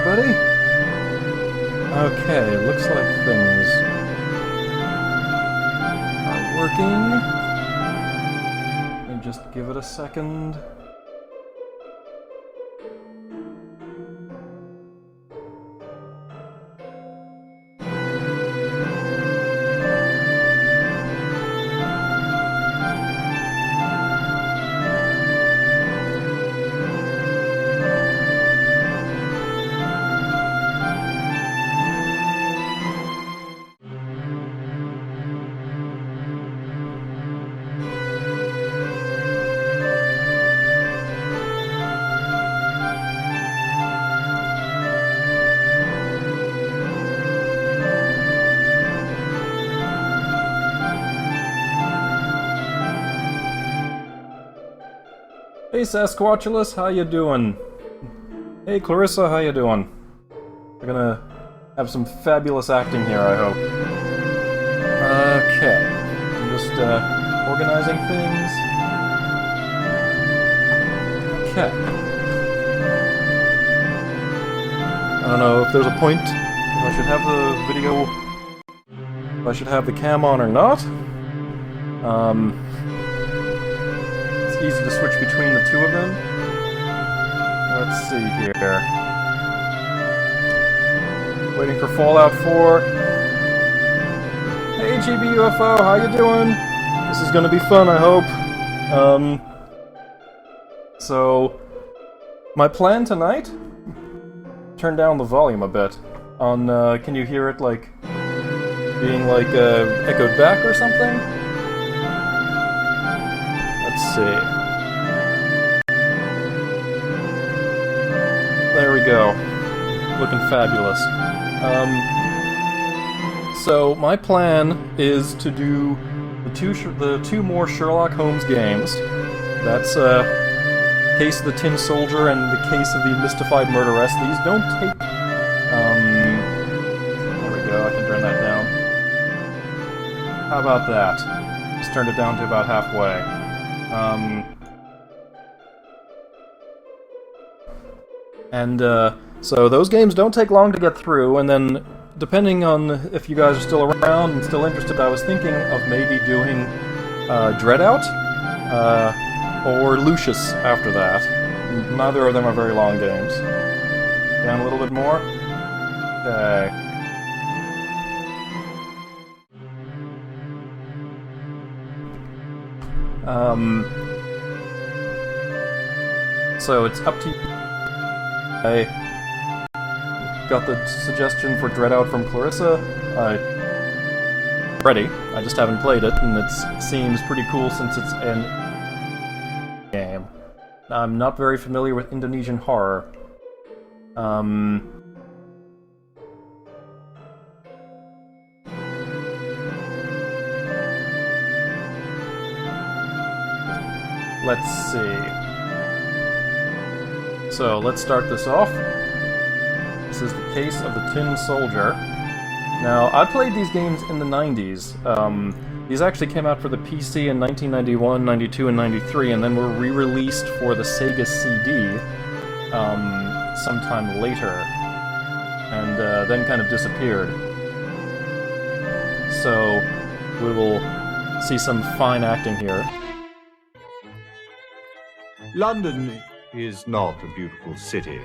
everybody. Okay, looks like things are working. Let me just give it a second. Hey Sasquatchulus, how you doing? Hey Clarissa, how you doing? We're gonna have some fabulous acting here, I hope. Okay, I'm just organizing things. Okay. I don't know if there's a point if I should have the video, if I should have the cam on or not. Easy to switch between the two of them. Let's see here. Waiting for Fallout 4. Hey GB UFO, how you doing? This is gonna be fun, I hope. So my plan tonight, turn down the volume a bit on can you hear it like being like echoed back or something? Let's see. There we go. Looking fabulous. So my plan is to do the two more Sherlock Holmes games. That's Case of the Tin Soldier and the Case of the Mystified Murderess. These don't take. There we go. I can turn that down. How about that? Just turned it down to about halfway. So those games don't take long to get through, and then, depending on if you guys are still around and still interested, I was thinking of maybe doing Dreadout, or Lucius after that. Neither of them are very long games. Down a little bit more? Okay. So it's up to you. I got the suggestion for Dreadout from Clarissa. Ready. I just haven't played it, and it seems pretty cool since it's an game. I'm not very familiar with Indonesian horror. Let's see. So, let's start this off. This is the Case of the Tin Soldier. Now, I played these games in the 90s. These actually came out for the PC in 1991, 92, and 93, and then were re-released for the Sega CD sometime later, and then kind of disappeared. So, we will see some fine acting here. London is not a beautiful city.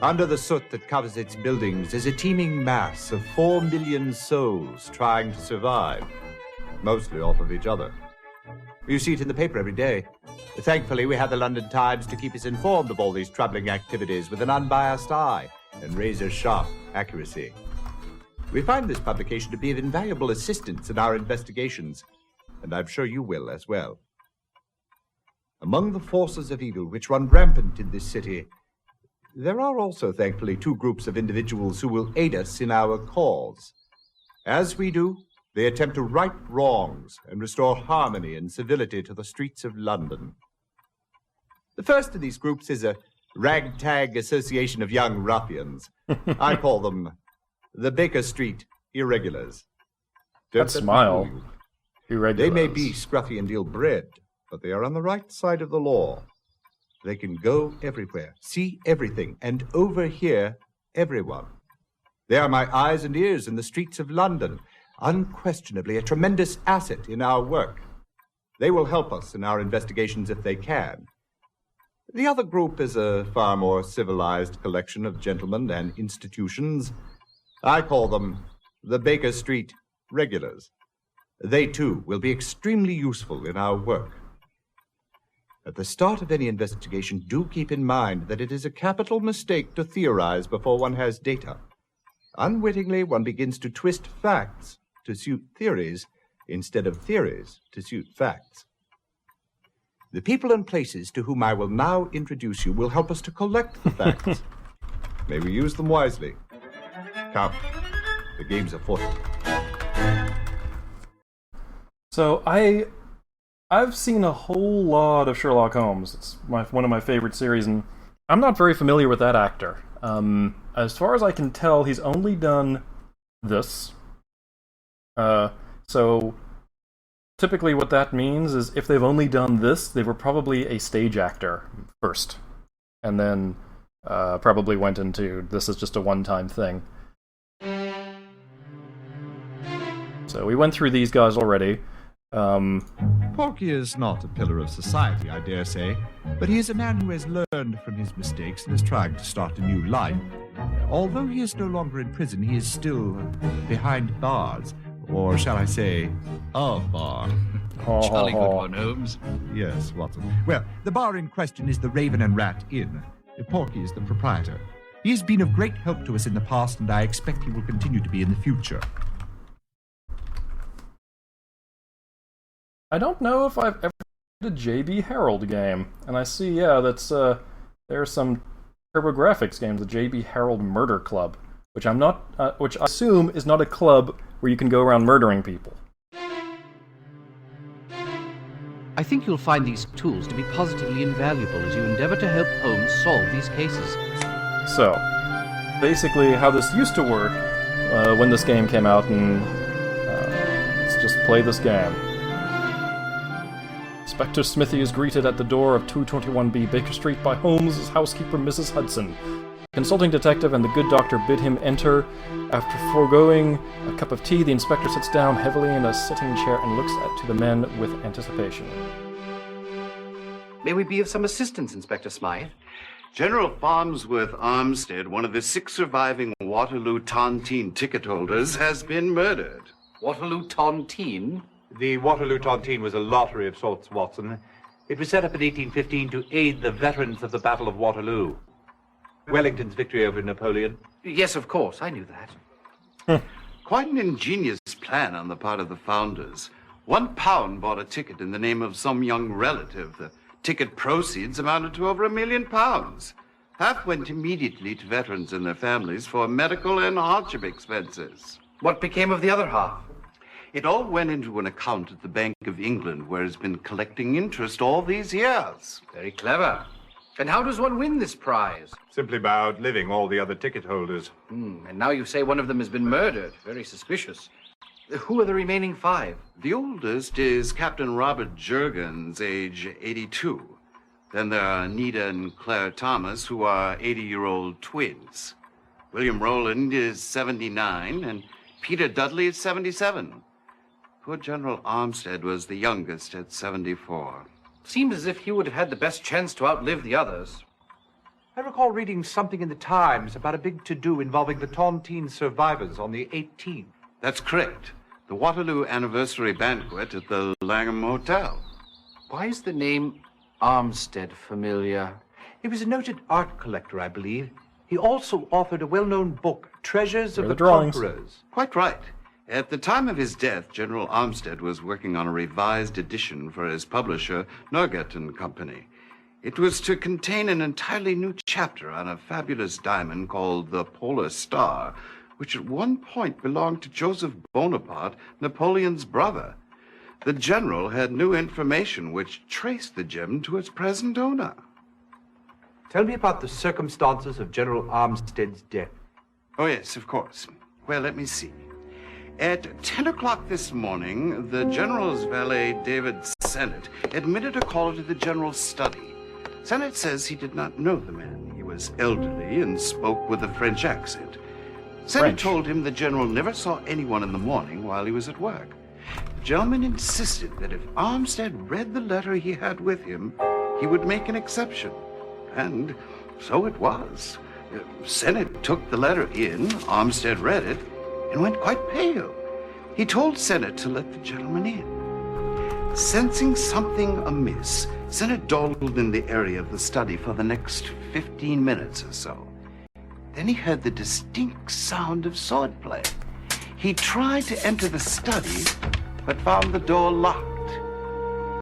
Under the soot that covers its buildings is a teeming mass of 4 million souls trying to survive, mostly off of each other. You see it in the paper every day. Thankfully, we have the London Times to keep us informed of all these troubling activities with an unbiased eye and razor-sharp accuracy. We find this publication to be of invaluable assistance in our investigations, and I'm sure you will as well. Among the forces of evil which run rampant in this city, there are also, thankfully, two groups of individuals who will aid us in our cause. As we do, they attempt to right wrongs and restore harmony and civility to the streets of London. The first of these groups is a ragtag association of young ruffians. I call them the Baker Street Irregulars. That smile. Irregulars. They may be scruffy and ill-bred, but they are on the right side of the law. They can go everywhere, see everything, and overhear everyone. They are my eyes and ears in the streets of London, unquestionably a tremendous asset in our work. They will help us in our investigations if they can. The other group is a far more civilized collection of gentlemen and institutions. I call them the Baker Street Regulars. They, too, will be extremely useful in our work. At the start of any investigation, do keep in mind that it is a capital mistake to theorize before one has data. Unwittingly, one begins to twist facts to suit theories instead of theories to suit facts. The people and places to whom I will now introduce you will help us to collect the facts. May we use them wisely. Come, the game's afoot. So I've seen a whole lot of Sherlock Holmes. It's one of my favorite series, and I'm not very familiar with that actor. As far as I can tell, he's only done this. So typically what that means is if they've only done this, they were probably a stage actor first. And then probably went into this is just a one-time thing. So we went through these guys already. Porky is not a pillar of society, I dare say, but he is a man who has learned from his mistakes and is trying to start a new life. Although he is no longer in prison, he is still behind bars, or shall I say, a bar. Jolly good one, Holmes. Yes, Watson. Well, the bar in question is the Raven and Rat Inn. Porky is the proprietor. He has been of great help to us in the past, and I expect he will continue to be in the future. I don't know if I've ever played a J.B. Harold game, and I see, that's there's some TurboGrafx games, the J.B. Harold Murder Club, which which I assume is not a club where you can go around murdering people. I think you'll find these tools to be positively invaluable as you endeavor to help Holmes solve these cases. So, basically, how this used to work when this game came out, and let's just play this game. Inspector Smithy is greeted at the door of 221B Baker Street by Holmes' housekeeper, Mrs. Hudson. The consulting detective and the good doctor bid him enter. After foregoing a cup of tea, the inspector sits down heavily in a sitting chair and looks to the men with anticipation. May we be of some assistance, Inspector Smythe? General Farnsworth Armstead, one of the 6 surviving Waterloo Tontine ticket holders, has been murdered. Waterloo Tontine? The Waterloo Tontine was a lottery of sorts, Watson. It was set up in 1815 to aid the veterans of the Battle of Waterloo. Wellington's victory over Napoleon. Yes, of course, I knew that. Quite an ingenious plan on the part of the founders. £1 bought a ticket in the name of some young relative. The ticket proceeds amounted to over £1 million. Half went immediately to veterans and their families for medical and hardship expenses. What became of the other half? It all went into an account at the Bank of England, where it's been collecting interest all these years. Very clever. And how does one win this prize? Simply by outliving all the other ticket holders. And now you say one of them has been murdered. Very suspicious. Who are the remaining 5? The oldest is Captain Robert Jurgens, age 82. Then there are Anita and Claire Thomas, who are 80-year-old twins. William Rowland is 79, and Peter Dudley is 77. Poor General Armstead was the youngest at 74. Seems as if he would have had the best chance to outlive the others. I recall reading something in the Times about a big to-do involving the Tontine survivors on the 18th. That's correct. The Waterloo anniversary banquet at the Langham Hotel. Why is the name Armstead familiar? He was a noted art collector, I believe. He also authored a well-known book, Treasures of the drawings. Conquerors. Quite right. At the time of his death, General Armstead was working on a revised edition for his publisher, Norgate and Company. It was to contain an entirely new chapter on a fabulous diamond called the Polar Star, which at one point belonged to Joseph Bonaparte, Napoleon's brother. The general had new information which traced the gem to its present owner. Tell me about the circumstances of General Armstead's death. Oh, yes, of course. Well, let me see. At 10 o'clock this morning, the general's valet, David Sennett, admitted a caller to the general's study. Sennett says he did not know the man. He was elderly and spoke with a French accent. Sennett French. told him the general never saw anyone in the morning while he was at work. The gentleman insisted that if Armstead read the letter he had with him, he would make an exception. And so it was. Sennett took the letter in, Armstead read it, and went quite pale. He told Sennett to let the gentleman in. Sensing something amiss, Sennett dawdled in the area of the study for the next 15 minutes or so. Then he heard the distinct sound of swordplay. He tried to enter the study, but found the door locked.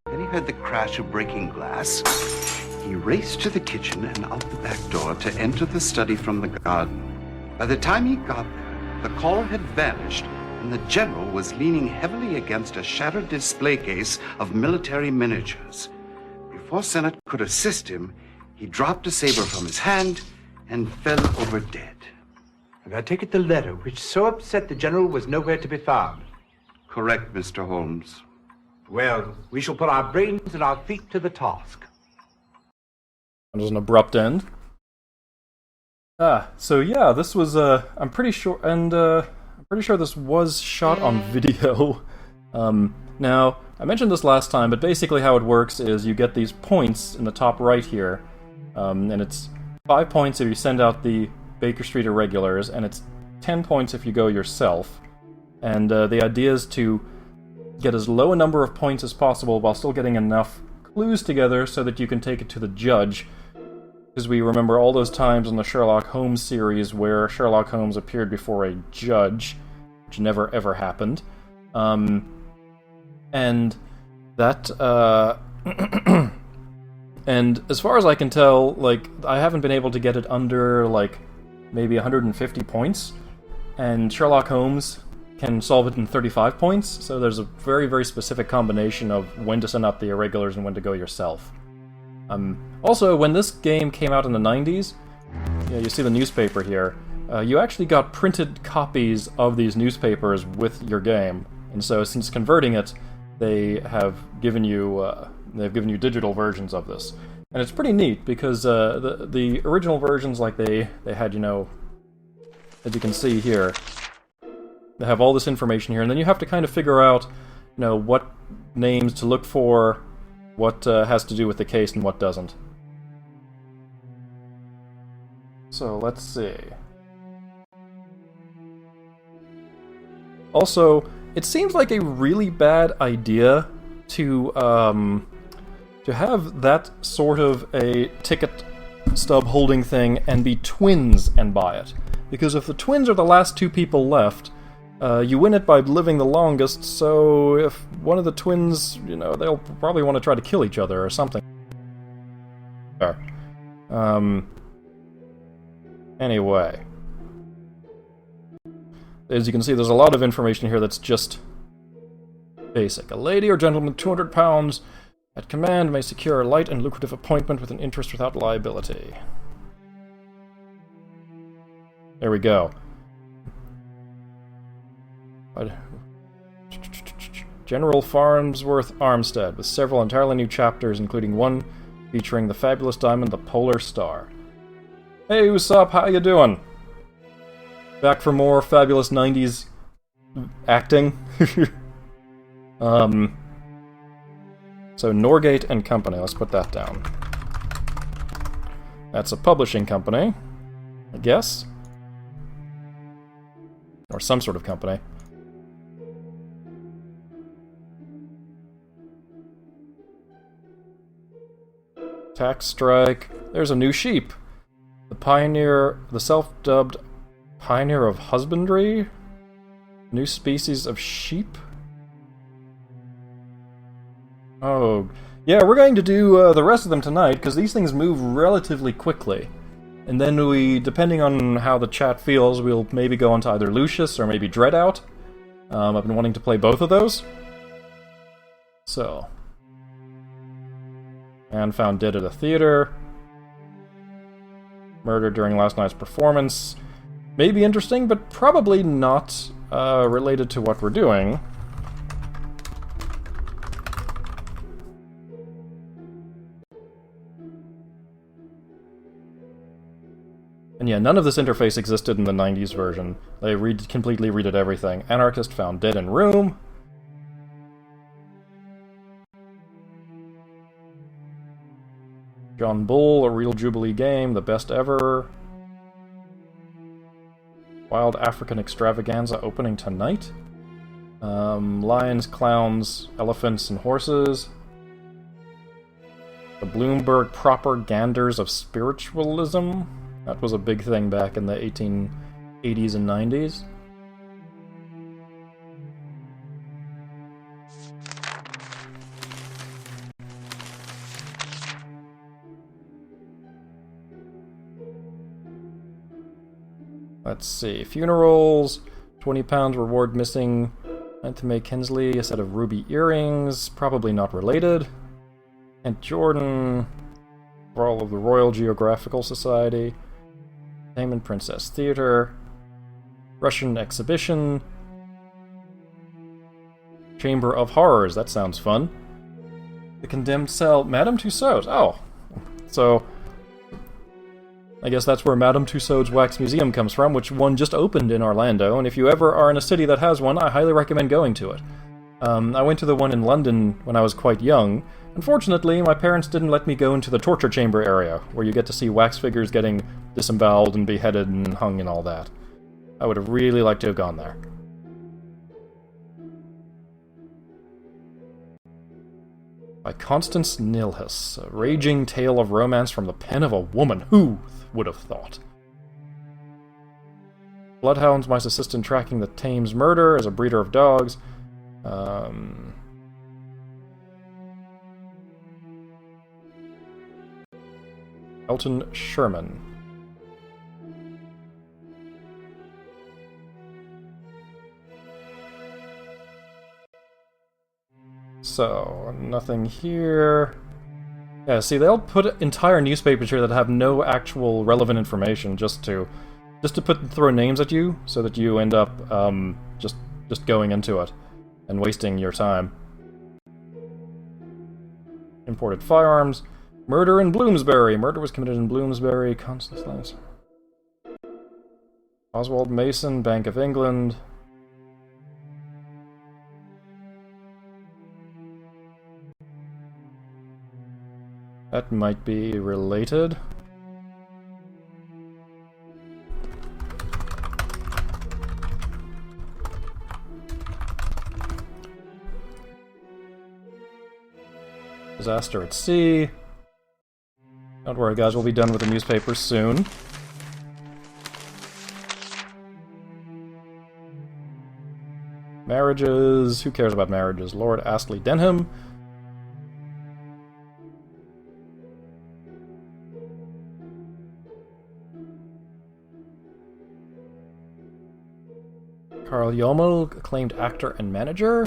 Then he heard the crash of breaking glass. He raced to the kitchen and out the back door to enter the study from the garden. By the time he got there, the caller had vanished, and the general was leaning heavily against a shattered display case of military miniatures. Before Sennett could assist him, he dropped a saber from his hand and fell over dead. And I take it the letter, which so upset the general, was nowhere to be found. Correct, Mr. Holmes. Well, we shall put our brains and our feet to the task. There's an abrupt end. So yeah, this was, I'm pretty sure this was shot on video. Now, I mentioned this last time, but basically how it works is you get these points in the top right here, and it's 5 points if you send out the Baker Street Irregulars, and it's 10 points if you go yourself. And the idea is to get as low a number of points as possible while still getting enough clues together so that you can take it to the judge. Because we remember all those times in the Sherlock Holmes series where Sherlock Holmes appeared before a judge, which never ever happened. And that, and as far as I can tell, like, I haven't been able to get it under, like, maybe 150 points, and Sherlock Holmes can solve it in 35 points, so there's a very, very specific combination of when to send out the irregulars and when to go yourself. Also, when this game came out in the 90s, you see the newspaper here, you actually got printed copies of these newspapers with your game, and so since converting it, they have given you digital versions of this. And it's pretty neat, because the original versions, like they had, you know, as you can see here, they have all this information here, and then you have to kind of figure out, you know, what names to look for, what has to do with the case and what doesn't. So, let's see. Also, it seems like a really bad idea to have that sort of a ticket stub holding thing and be twins and buy it. Because if the twins are the last two people left, you win it by living the longest, so if one of the twins, you know, they'll probably want to try to kill each other or something. Anyway. As you can see, there's a lot of information here that's just basic. A lady or gentleman with 200 pounds at command may secure a light and lucrative appointment with an interest without liability. There we go. General Farnsworth Armstead, with several entirely new chapters, including one featuring the fabulous diamond, the Polar Star. Hey, Usopp, how you doing? Back for more fabulous 90s acting. So Norgate and Company, let's put that down. That's a publishing company, I guess. Or some sort of company. Tax strike. There's a new sheep. The pioneer, the self-dubbed pioneer of husbandry? New species of sheep? Oh, yeah, we're going to do the rest of them tonight, because these things move relatively quickly. And then we, depending on how the chat feels, we'll maybe go on to either Lucius or maybe Dreadout. I've been wanting to play both of those. So. Man found dead at a theater. Murdered during last night's performance. May be interesting, but probably not related to what we're doing. And yeah, none of this interface existed in the 90s version. They completely redid everything. Anarchist found dead in room. John Bull, a real Jubilee game, the best ever. Wild African Extravaganza opening tonight. Lions, clowns, elephants, and horses. The Bloomberg Propaganders of Spiritualism. That was a big thing back in the 1880s and 90s. Let's see. Funerals. £20 reward missing. Anthony Kinsley, a set of ruby earrings. Probably not related. And Jordan. For all of the Royal Geographical Society. Entertainment Princess Theater. Russian Exhibition. Chamber of Horrors. That sounds fun. The Condemned Cell. Madame Tussauds. Oh. So I guess that's where Madame Tussauds Wax Museum comes from, which one just opened in Orlando, and if you ever are in a city that has one, I highly recommend going to it. I went to the one in London when I was quite young. Unfortunately, my parents didn't let me go into the torture chamber area, where you get to see wax figures getting disemboweled and beheaded and hung and all that. I would have really liked to have gone there. By Constance Nilhus, a raging tale of romance from the pen of a woman. Who would have thought? Bloodhounds, my assistant tracking the Thames murder as a breeder of dogs. Elton Sherman. So, nothing here. Yeah, see, they'll put entire newspapers here that have no actual relevant information just to throw names at you, so that you end up just going into it and wasting your time. Imported firearms. Murder in Bloomsbury. Murder was committed in Bloomsbury. Constance Lance. Oswald Mason, Bank of England. That might be related. Disaster at sea. Don't worry, guys, we'll be done with the newspapers soon. Marriages. Who cares about marriages? Lord Astley Denham. Carl Yommel, acclaimed actor and manager.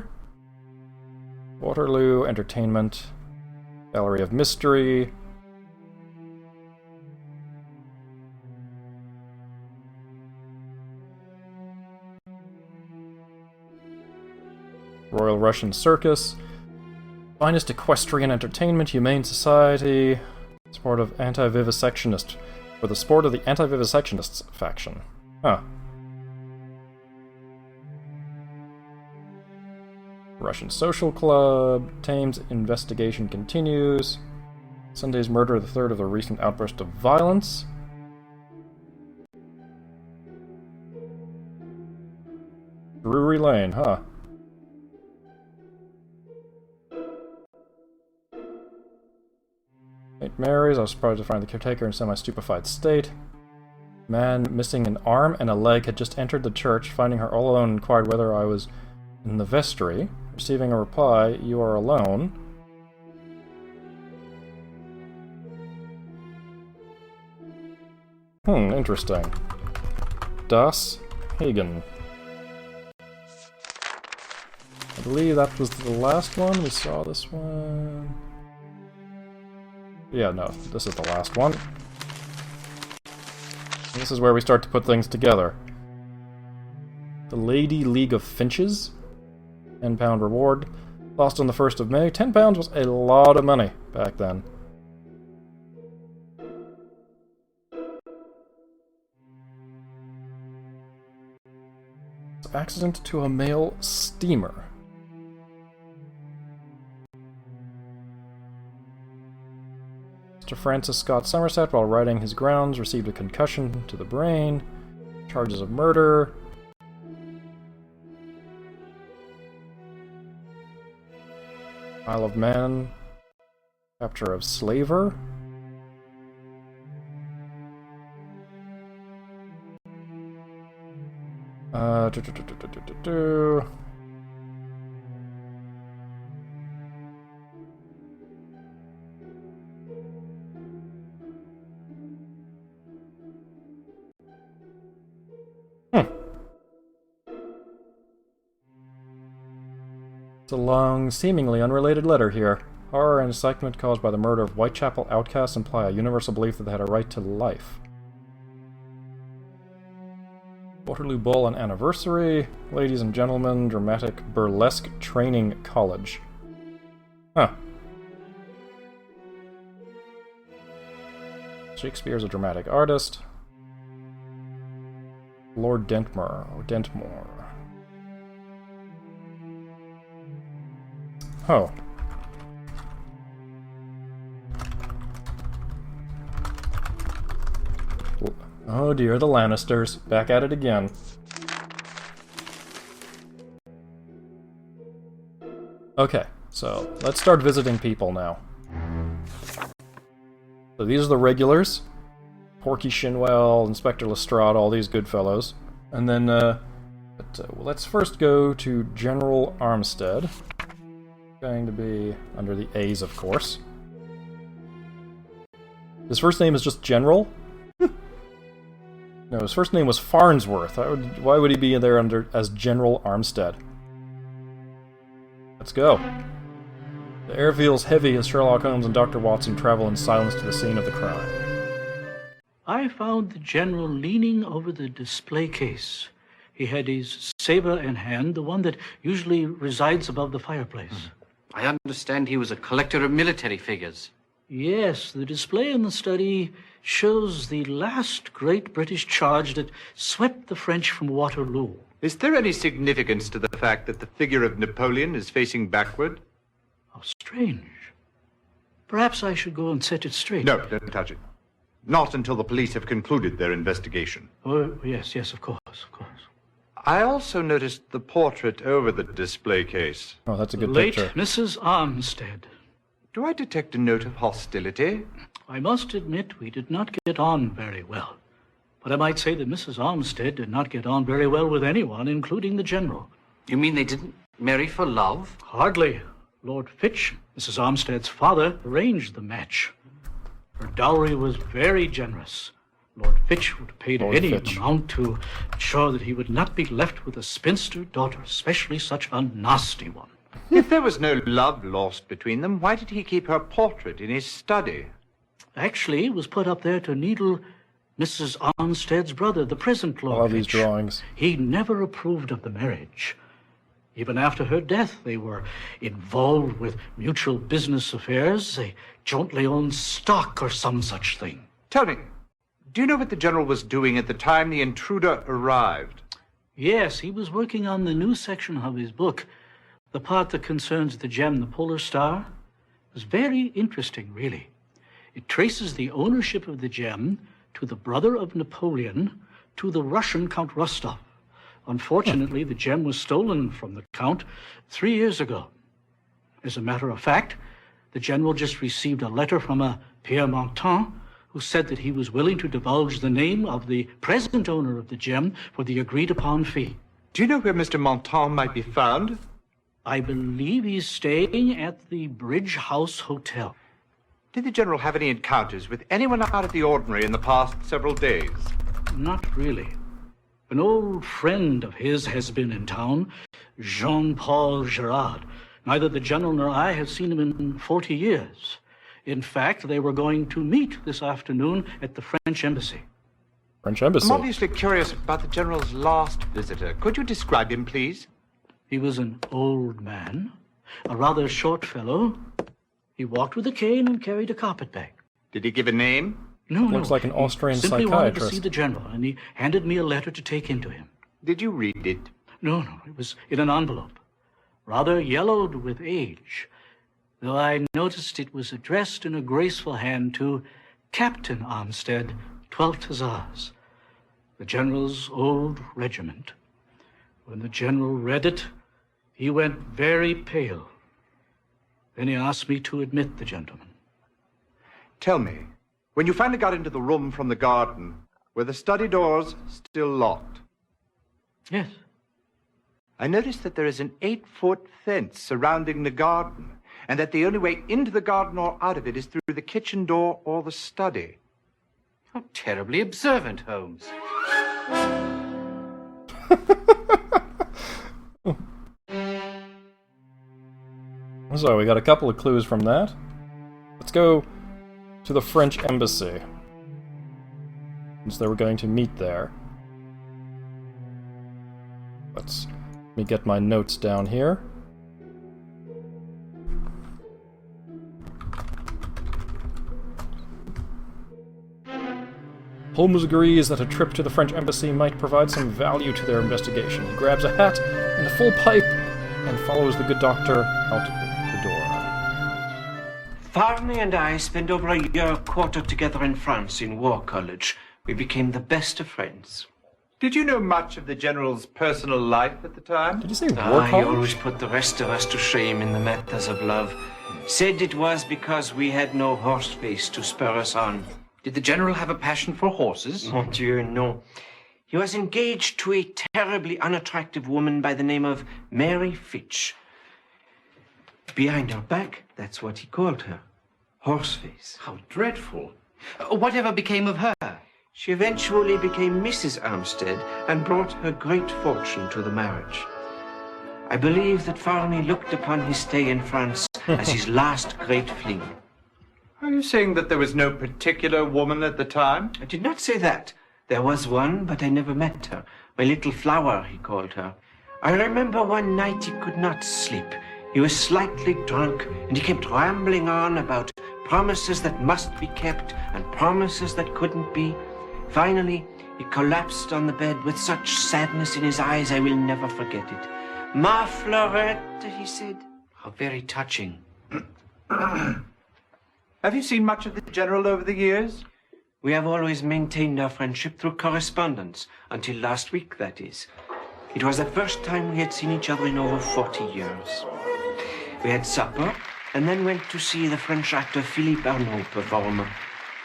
Waterloo Entertainment. Gallery of Mystery. Royal Russian Circus. Finest Equestrian Entertainment, Humane Society. Sport of Anti-Vivisectionist. For the sport of the Anti-Vivisectionists faction. Huh. Russian Social Club. Thames investigation continues. Sunday's murder, the third of the recent outburst of violence. Drury Lane, huh. St. Mary's, I was surprised to find the caretaker in semi-stupefied state. Man missing an arm and a leg had just entered the church. Finding her all alone, inquired whether I was in the vestry. Receiving a reply, "You are alone." Interesting. Das Hagen. I believe that was the last one. We saw this one. Yeah, no, this is the last one. This is where we start to put things together. The Lady League of Finches. £10 reward. Lost on the 1st of May. £10 was a lot of money back then. accident to a mail steamer. Mr. Francis Scott Somerset, while riding his grounds, received a concussion to the brain. Charges of murder. Isle of Man. Capture of slaver. It's a long, seemingly unrelated letter here. Horror and excitement caused by the murder of Whitechapel outcasts imply a universal belief that they had a right to life. Waterloo Ball and Anniversary. Ladies and gentlemen, dramatic burlesque training college. Huh. Shakespeare's a dramatic artist. Lord Dentmore, or Dentmore. Oh. Oh dear, the Lannisters. Back at it again. Okay, so let's start visiting people now. So these are the regulars. Porky Shinwell, Inspector Lestrade, all these good fellows. And then, let's first go to General Armstead. Going to be under the A's, of course. His first name is just General? No, his first name was Farnsworth. Why would he be there as General Armstead? Let's go. The air feels heavy as Sherlock Holmes and Dr. Watson travel in silence to the scene of the crime. I found the General leaning over the display case. He had his saber in hand, the one that usually resides above the fireplace. I understand he was a collector of military figures. Yes, the display in the study shows the last great British charge that swept the French from Waterloo. Is there any significance to the fact that the figure of Napoleon is facing backward? How strange. Perhaps I should go and set it straight. No, don't touch it. Not until the police have concluded their investigation. Oh, yes, of course. I also noticed the portrait over the display case. Oh, that's a good Late picture. Mrs. Armstead. Do I detect a note of hostility? I must admit we did not get on very well. But I might say that Mrs. Armstead did not get on very well with anyone, including the General. You mean they didn't marry for love? Hardly. Lord Fitch, Mrs. Armstead's father, arranged the match. Her dowry was very generous. Lord Fitch would have paid any amount to ensure that he would not be left with a spinster daughter, especially such a nasty one. If there was no love lost between them, why did he keep her portrait in his study? Actually, it was put up there to needle Mrs. Armstead's brother, the present Lord I love these Fitch. drawings. He never approved of the marriage. Even after her death, they were involved with mutual business affairs. They jointly owned stock or some such thing. Tell me, do you know what the General was doing at the time the intruder arrived? Yes, he was working on the new section of his book. The part that concerns the gem, the Polar Star, was very interesting, really. It traces the ownership of the gem to the brother of Napoleon, to the Russian Count Rostov. Unfortunately, the gem was stolen from the Count 3 years ago. As a matter of fact, the General just received a letter from a Pierre Montan, who said that he was willing to divulge the name of the present owner of the gem for the agreed-upon fee. Do you know where Mr. Montan might be found? I believe he's staying at the Bridge House Hotel. Did the General have any encounters with anyone out of the ordinary in the past several days? Not really. An old friend of his has been in town, Jean-Paul Gerald. Neither the General nor I have seen him in 40 years. In fact, they were going to meet this afternoon at the French Embassy. French Embassy. I'm obviously curious about the General's last visitor. Could you describe him, please? He was an old man, a rather short fellow. He walked with a cane and carried a carpet-bag. Did he give a name? No. Looks like an Austrian He simply wanted to psychiatrist. see the General, and he handed me a letter to take in to him. Did you read it? No, it was in an envelope, rather yellowed with age, though I noticed it was addressed in a graceful hand to Captain Armstead, 12th Hussars, the General's old regiment. When the General read it, he went very pale. Then he asked me to admit the gentleman. Tell me, when you finally got into the room from the garden, were the study doors still locked? Yes. I noticed that there is an 8-foot fence surrounding the garden, and that the only way into the garden or out of it is through the kitchen door or the study. How terribly observant, Holmes. So, we got a couple of clues from that. Let's go to the French embassy, since they were going to meet there. Let me get my notes down here. Holmes agrees that a trip to the French embassy might provide some value to their investigation. He grabs a hat and a full pipe and follows the good doctor out the door. Farney and I spent over a year quartered together in France in War College. We became the best of friends. Did you know much of the General's personal life at the time? Did you say War He College? always put the rest of us to shame in the matters of love. Said it was because we had no horse face to spur us on. Did the General have a passion for horses? Mon Dieu, no. He was engaged to a terribly unattractive woman by the name of Mary Fitch. Behind her back, that's what he called her. Horseface. How dreadful. Whatever became of her? She eventually became Mrs. Armstead and brought her great fortune to the marriage. I believe that Farney looked upon his stay in France as his last great fling. Are you saying that there was no particular woman at the time? I did not say that. There was one, but I never met her. My little flower, he called her. I remember one night he could not sleep. He was slightly drunk, and he kept rambling on about promises that must be kept and promises that couldn't be. Finally, he collapsed on the bed with such sadness in his eyes I will never forget it. Ma Fleurette, he said. How very touching. Have you seen much of the General over the years? We have always maintained our friendship through correspondence, until last week, that is. It was the first time we had seen each other in over 40 years. We had supper, and then went to see the French actor Philippe Arnaud perform.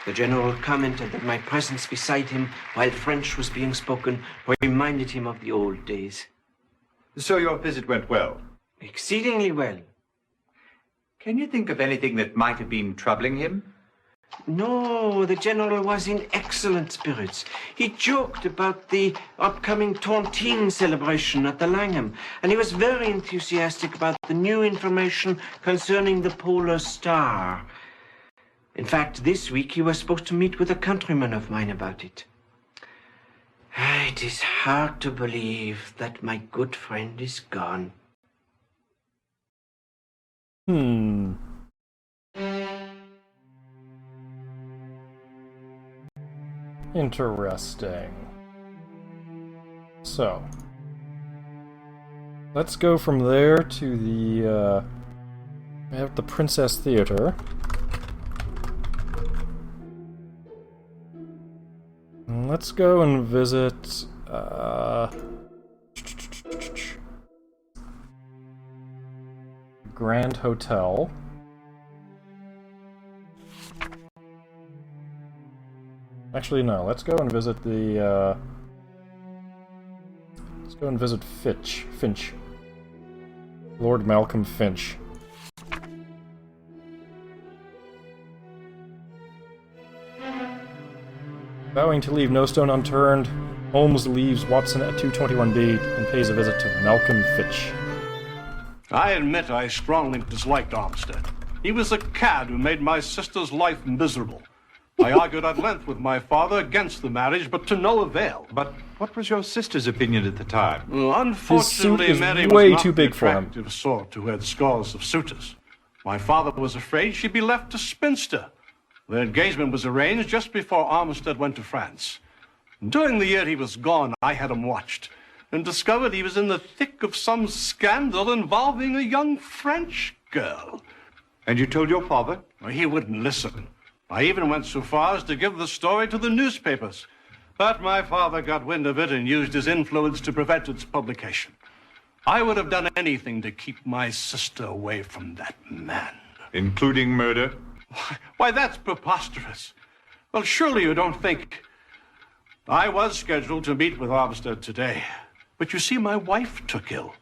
The General commented that my presence beside him while French was being spoken reminded him of the old days. So your visit went well? Exceedingly well. Can you think of anything that might have been troubling him? No, the General was in excellent spirits. He joked about the upcoming Tontine celebration at the Langham, and he was very enthusiastic about the new information concerning the Polar Star. In fact, this week he was supposed to meet with a countryman of mine about it. It is hard to believe that my good friend is gone. Interesting. So, let's go from there to the, we have the Princess Theater. And let's go and visit, Grand Hotel. Actually, no. Let's go and visit the. Let's go and visit Finch. Lord Malcolm Finch. Vowing to leave no stone unturned, Holmes leaves Watson at 221B and pays a visit to Malcolm Finch. I admit I strongly disliked Armstead. He was a cad who made my sister's life miserable. I argued at length with my father against the marriage, but to no avail. But what was your sister's opinion at the time? Well, unfortunately, His suit is Mary way was not too big the for him. attractive sort who had scores of suitors. My father was afraid she'd be left a spinster. The engagement was arranged just before Armstead went to France. During the year he was gone, I had him watched. and discovered he was in the thick of some scandal involving a young French girl. And you told your father? Well, he wouldn't listen. I even went so far as to give the story to the newspapers. But my father got wind of it and used his influence to prevent its publication. I would have done anything to keep my sister away from that man. Including murder? Why, that's preposterous. Well, surely you don't think... I was scheduled to meet with Armstead today. But you see, my wife took ill.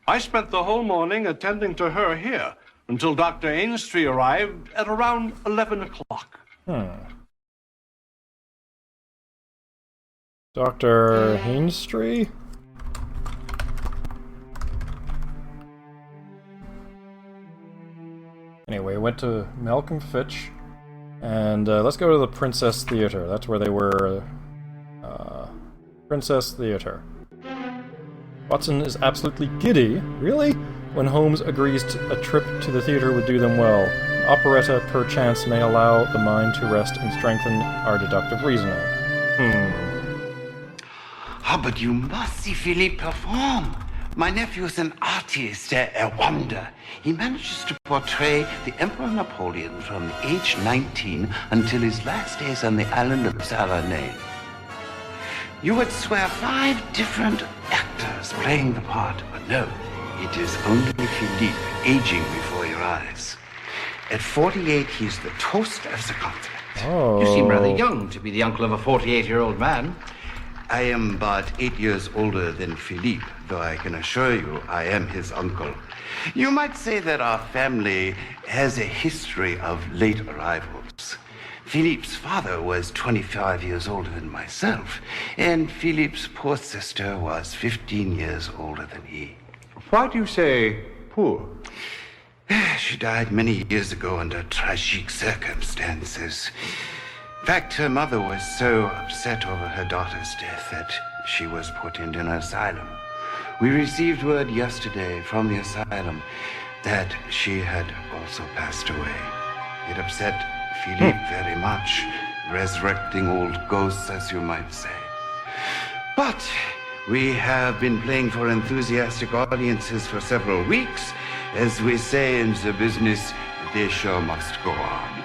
I spent the whole morning attending to her here until Dr. Ainstree arrived at around 11 o'clock. Dr. Ainstree? Anyway, went to Malcolm Fitch, and let's go to the Princess Theater. That's where they were. Princess Theater. Watson is absolutely giddy, really, when Holmes agrees a trip to the theater would do them well. An operetta, perchance, may allow the mind to rest and strengthen our deductive reasoning. Oh, but you must see Philippe perform. My nephew's an artist, a wonder. He manages to portray the Emperor Napoleon from age 19 until his last days on the island of Savarne. You would swear 5 different actors playing the part, but no, it is only Philippe aging before your eyes. At 48, he's the toast of the continent. Oh. You seem rather young to be the uncle of a 48-year-old man. I am but 8 years older than Philippe, though I can assure you I am his uncle. You might say that our family has a history of late arrivals. Philippe's father was 25 years older than myself, and Philippe's poor sister was 15 years older than he. Why do you say poor? She died many years ago under tragic circumstances. In fact, her mother was so upset over her daughter's death that she was put into an asylum. We received word yesterday from the asylum that she had also passed away. It upset Philippe very much, resurrecting old ghosts, as you might say. But we have been playing for enthusiastic audiences for several weeks. As we say in the business, the show must go on.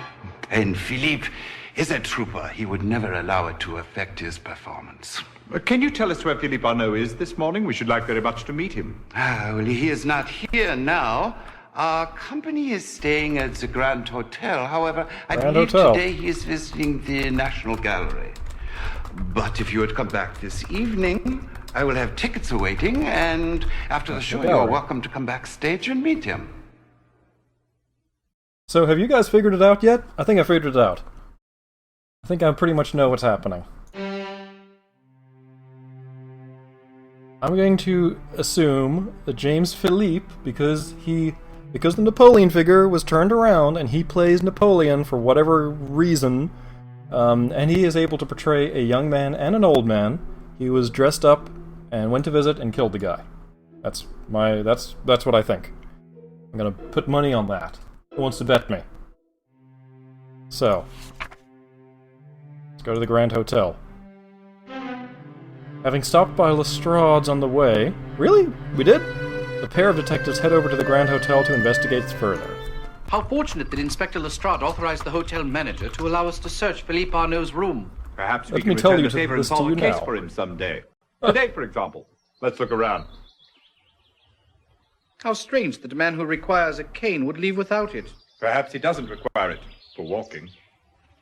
And Philippe is a trooper. He would never allow it to affect his performance. Can you tell us where Philippe Arnaud is this morning? We should like very much to meet him. Well, he is not here now. Our company is staying at the Grand Hotel. However, I believe today he is visiting the National Gallery. But if you would come back this evening, I will have tickets awaiting, and after the show, you're welcome to come backstage and meet him. So, have you guys figured it out yet? I think I figured it out. I think I pretty much know what's happening. I'm going to assume that James Philippe, because the Napoleon figure was turned around and he plays Napoleon for whatever reason, and he is able to portray a young man and an old man. He was dressed up and went to visit and killed the guy. That's what I think. I'm gonna put money on that. Who wants to bet me? So, let's go to the Grand Hotel. Having stopped by Lestrade's on the way... Really? We did? The pair of detectives head over to the Grand Hotel to investigate further. How fortunate that Inspector Lestrade authorized the hotel manager to allow us to search Philippe Arnaud's room. Perhaps we can return the favor and solve a case for him someday. Today, for example. Let's look around. How strange that a man who requires a cane would leave without it. Perhaps he doesn't require it for walking.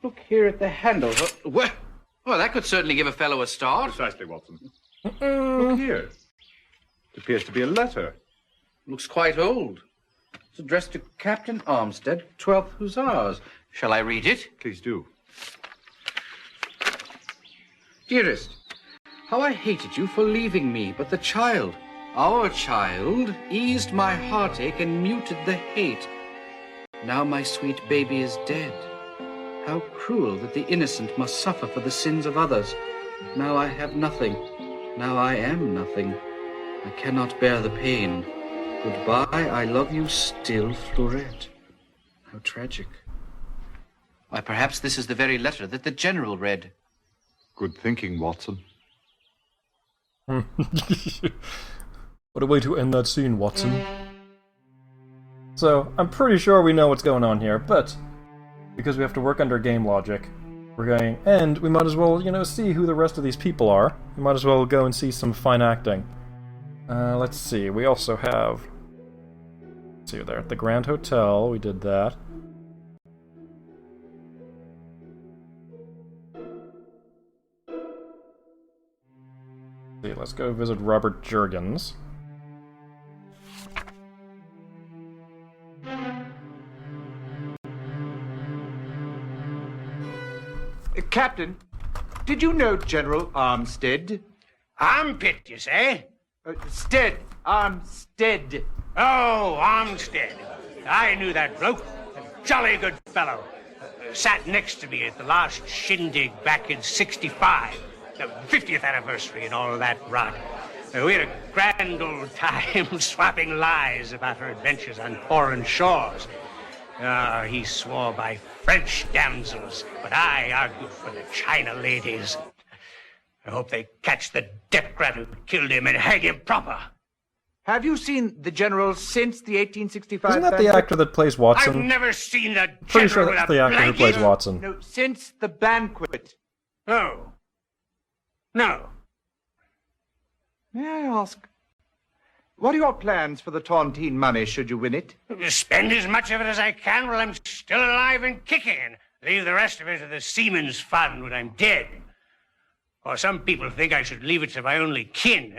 Look here at the handle. Well, that could certainly give a fellow a start. Precisely, Watson. Look here. It appears to be a letter. Looks quite old. It's addressed to Captain Armstead, 12th Hussars. Shall I read it? Please do. Dearest, how I hated you for leaving me, but the child, our child, eased my heartache and muted the hate. Now my sweet baby is dead. How cruel that the innocent must suffer for the sins of others. Now I have nothing. Now I am nothing. I cannot bear the pain. Goodbye, I love you still, Fleurette. How tragic. Why, perhaps this is the very letter that the General read. Good thinking, Watson. What a way to end that scene, Watson. So, I'm pretty sure we know what's going on here, but because we have to work under game logic, we're going, and we might as well, you know, see who the rest of these people are. We might as well go and see some fine acting. Let's see, we also have... Let's see, there at the Grand Hotel, we did that. Let's see, let's go visit Robert Juergens. Captain, did you know General Armstead? Armpit, you say? Armstead. Oh, Armstead. I knew that bloke. A jolly good fellow. Sat next to me at the last shindig back in '65. The 50th anniversary and all that rot. We had a grand old time swapping lies about our adventures on foreign shores. He swore by French damsels, but I argued for the China ladies. I hope they catch the democrat who killed him and hang him proper. Have you seen the General since the 1865 Isn't that the banquet? actor that plays Watson? I've never seen the Pretty sure general that's with the a actor who blanket. plays Watson. No, since the banquet. Oh. No. May I ask, what are your plans for the Tontine money should you win it? Spend as much of it as I can while I'm still alive and kicking, and leave the rest of it to the Seamen's Fund when I'm dead. Or some people think I should leave it to my only kin,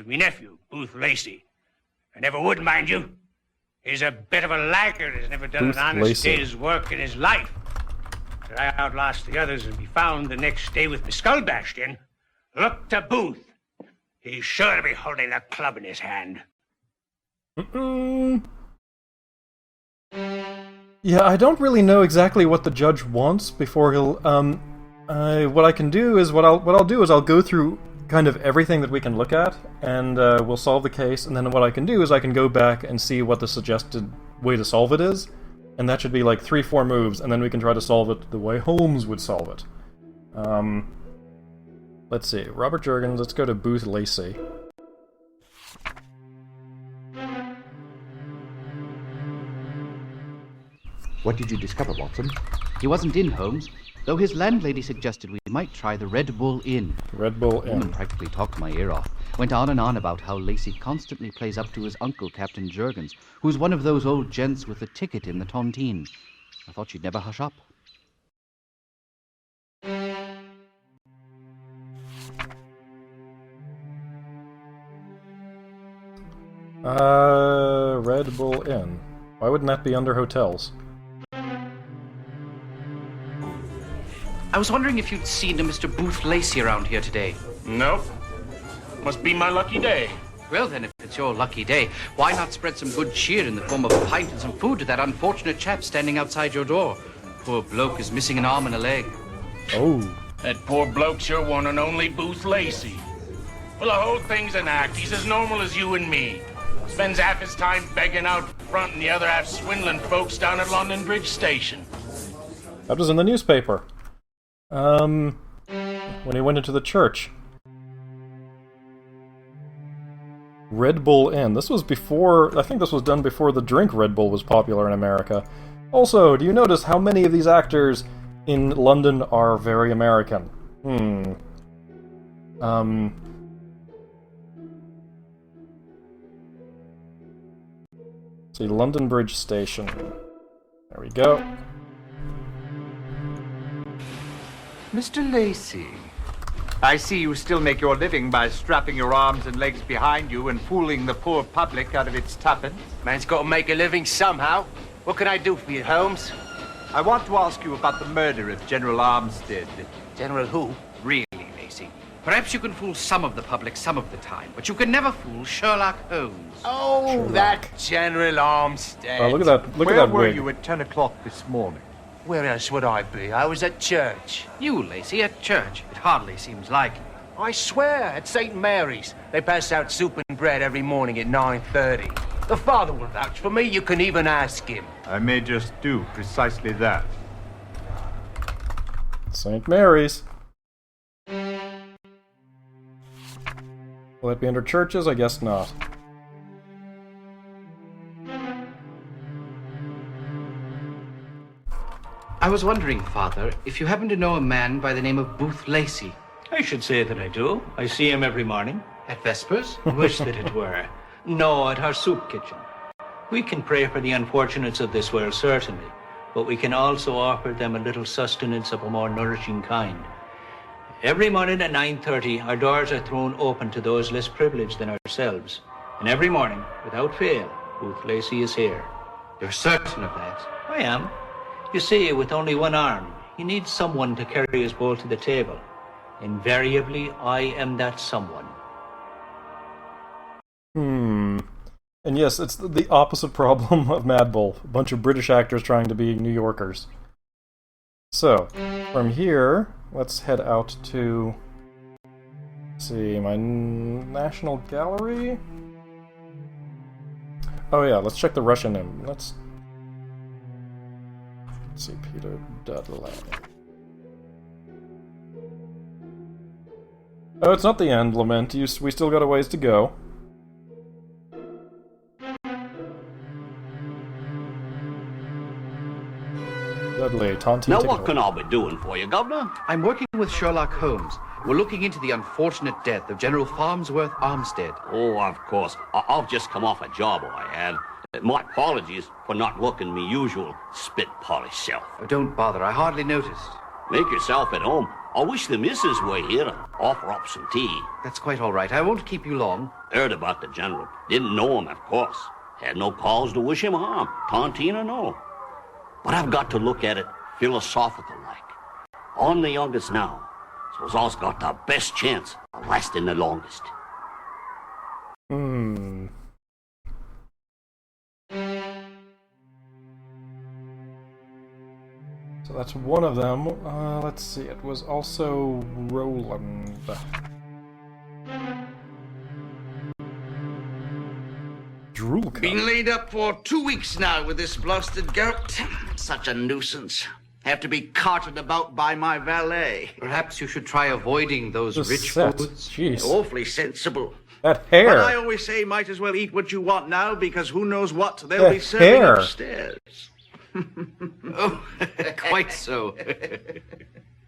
me nephew, Booth Lacey. I never would, mind you. He's a bit of a laggard, has never done Booth an honest Lacey. day's work in his life. Should I outlast the others and be found the next day with my skull bashed in, look to Booth. He's sure to be holding the club in his hand. Yeah, I don't really know exactly what the judge wants before he'll, what I can do is, what I'll do is I'll go through kind of everything that we can look at, and we'll solve the case, and then what I can do is I can go back and see what the suggested way to solve it is, and that should be like 3-4 moves, and then we can try to solve it the way Holmes would solve it. Let's see, Robert Juergens, let's go to Booth Lacey. What did you discover, Watson? He wasn't in, Holmes, though his landlady suggested we might try the Red Bull Inn. Red Bull The woman Inn. practically talked my ear off. Went on and on about how Lacey constantly plays up to his uncle, Captain Juergens, who's one of those old gents with a ticket in the Tontine. I thought she'd never hush up. Red Bull Inn. Why wouldn't that be under hotels? I was wondering if you'd seen a Mr. Booth Lacey around here today. Nope. Must be my lucky day. Well then, if it's your lucky day, why not spread some good cheer in the form of a pint and some food to that unfortunate chap standing outside your door? Poor bloke is missing an arm and a leg. Oh. That poor bloke's your one and only Booth Lacey. Well, the whole thing's an act. He's as normal as you and me. Spends half his time begging out front and the other half swindling folks down at London Bridge Station. That was in the newspaper. When he went into the church. Red Bull Inn. This was before, I think this was done before the drink Red Bull was popular in America. Also, do you notice how many of these actors in London are very American? See, London Bridge Station. There we go. Mr. Lacey, I see you still make your living by strapping your arms and legs behind you and fooling the poor public out of its tuppence. Man's got to make a living somehow. What can I do for you, Holmes? I want to ask you about the murder of General Armstead. General who? Really, Lacey. Perhaps you can fool some of the public some of the time, but you can never fool Sherlock Holmes. Oh, Sherlock. that General Armstead. Oh, look at that! Look Where at that were wig. you at 10 o'clock this morning? Where else would I be? I was at church. You, Lacey, at church. It hardly seems like it. I swear, at St. Mary's. They pass out soup and bread every morning at 9:30. The father will vouch for me. You can even ask him. I may just do precisely that. St. Mary's. Will that be under churches? I guess not. I was wondering, Father, if you happen to know a man by the name of Booth Lacey. I should say that I do. I see him every morning. At Vespers? Wish that it were. No, at our soup kitchen. We can pray for the unfortunates of this world, certainly, but we can also offer them a little sustenance of a more nourishing kind. Every morning at 9:30, our doors are thrown open to those less privileged than ourselves. And every morning, without fail, Booth Lacey is here. You're certain of that? I am. You see, with only one arm, he needs someone to carry his bowl to the table. Invariably, I am that someone. And yes, it's the opposite problem of Mad Bull. A bunch of British actors trying to be New Yorkers. So, from here, let's head out to... Let's see, my National Gallery? Oh yeah, let's check the Russian name. Let's see, Peter Dudley. Oh, it's not the end, Lament. We still got a ways to go. Dudley, Tonti. Now, what can I be doing for you, Governor? I'm working with Sherlock Holmes. We're looking into the unfortunate death of General Farnsworth Armstead. Oh, of course. I've just come off a job I had. My apologies for not looking me usual spit-polished self. Oh, don't bother. I hardly noticed. Make yourself at home. I wish the missus were here and offer up some tea. That's quite all right. I won't keep you long. Heard about the general. Didn't know him, of course. Had no cause to wish him harm. Tontine or no. But I've got to look at it philosophical-like. I'm the youngest now, so I've got the best chance of lasting the longest. So that's one of them. Let's see, it was also Roland. Drool cup. Been laid up for 2 weeks now with this blasted gout. Such a nuisance. Have to be carted about by my valet. Perhaps you should try avoiding those rich foods. Jeez. Awfully sensible. That hair. But I always say might as well eat what you want now, because who knows what they'll be serving hair. upstairs. Oh, quite so.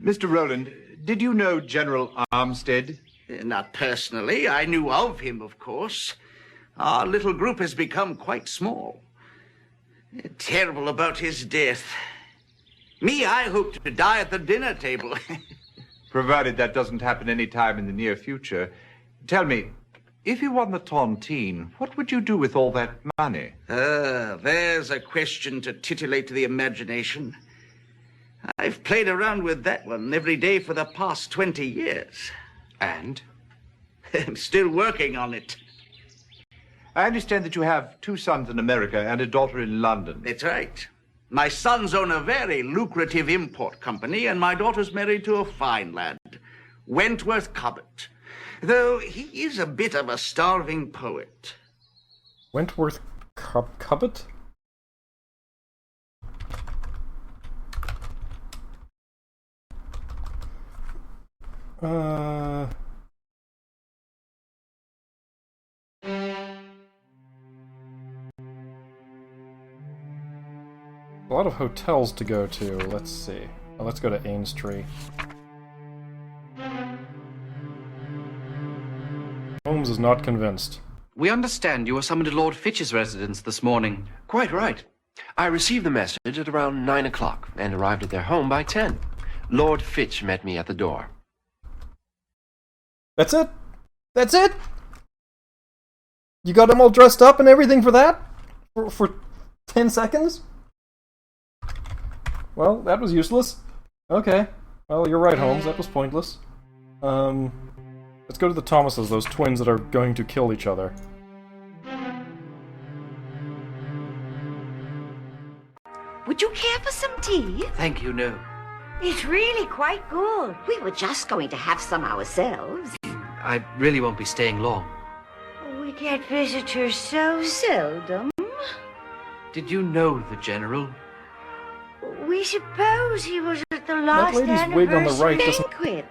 Mr. Roland, did you know General Armstead? Not personally. I knew of him, of course. Our little group has become quite small. Terrible about his death. Me, I hope to die at the dinner table. Provided that doesn't happen any time in the near future. Tell me, if you won the Tontine, what would you do with all that money? There's a question to titillate the imagination. I've played around with that one every day for the past 20 years. And? I'm still working on it. I understand that you have 2 sons in America and a daughter in London. That's right. My sons own a very lucrative import company, and my daughter's married to a fine lad, Wentworth Cobbett. Though he is a bit of a starving poet. Wentworth Cobbett? A lot of hotels to go to. Let's see. Let's go to Ainstree. Holmes is not convinced. We understand you were summoned to Lord Fitch's residence this morning. Quite right. I received the message at around 9 o'clock and arrived at their home by 10. Lord Fitch met me at the door. That's it? That's it? You got him all dressed up and everything for that? For 10 seconds? Well, that was useless. Okay. Well, you're right, Holmes. That was pointless. Let's go to the Thomases, those twins that are going to kill each other. Would you care for some tea? Thank you, no. It's really quite good. We were just going to have some ourselves. I really won't be staying long. We get visitors so seldom. Did you know the General? We suppose he was at the last lady's wig on the right anniversary banquet.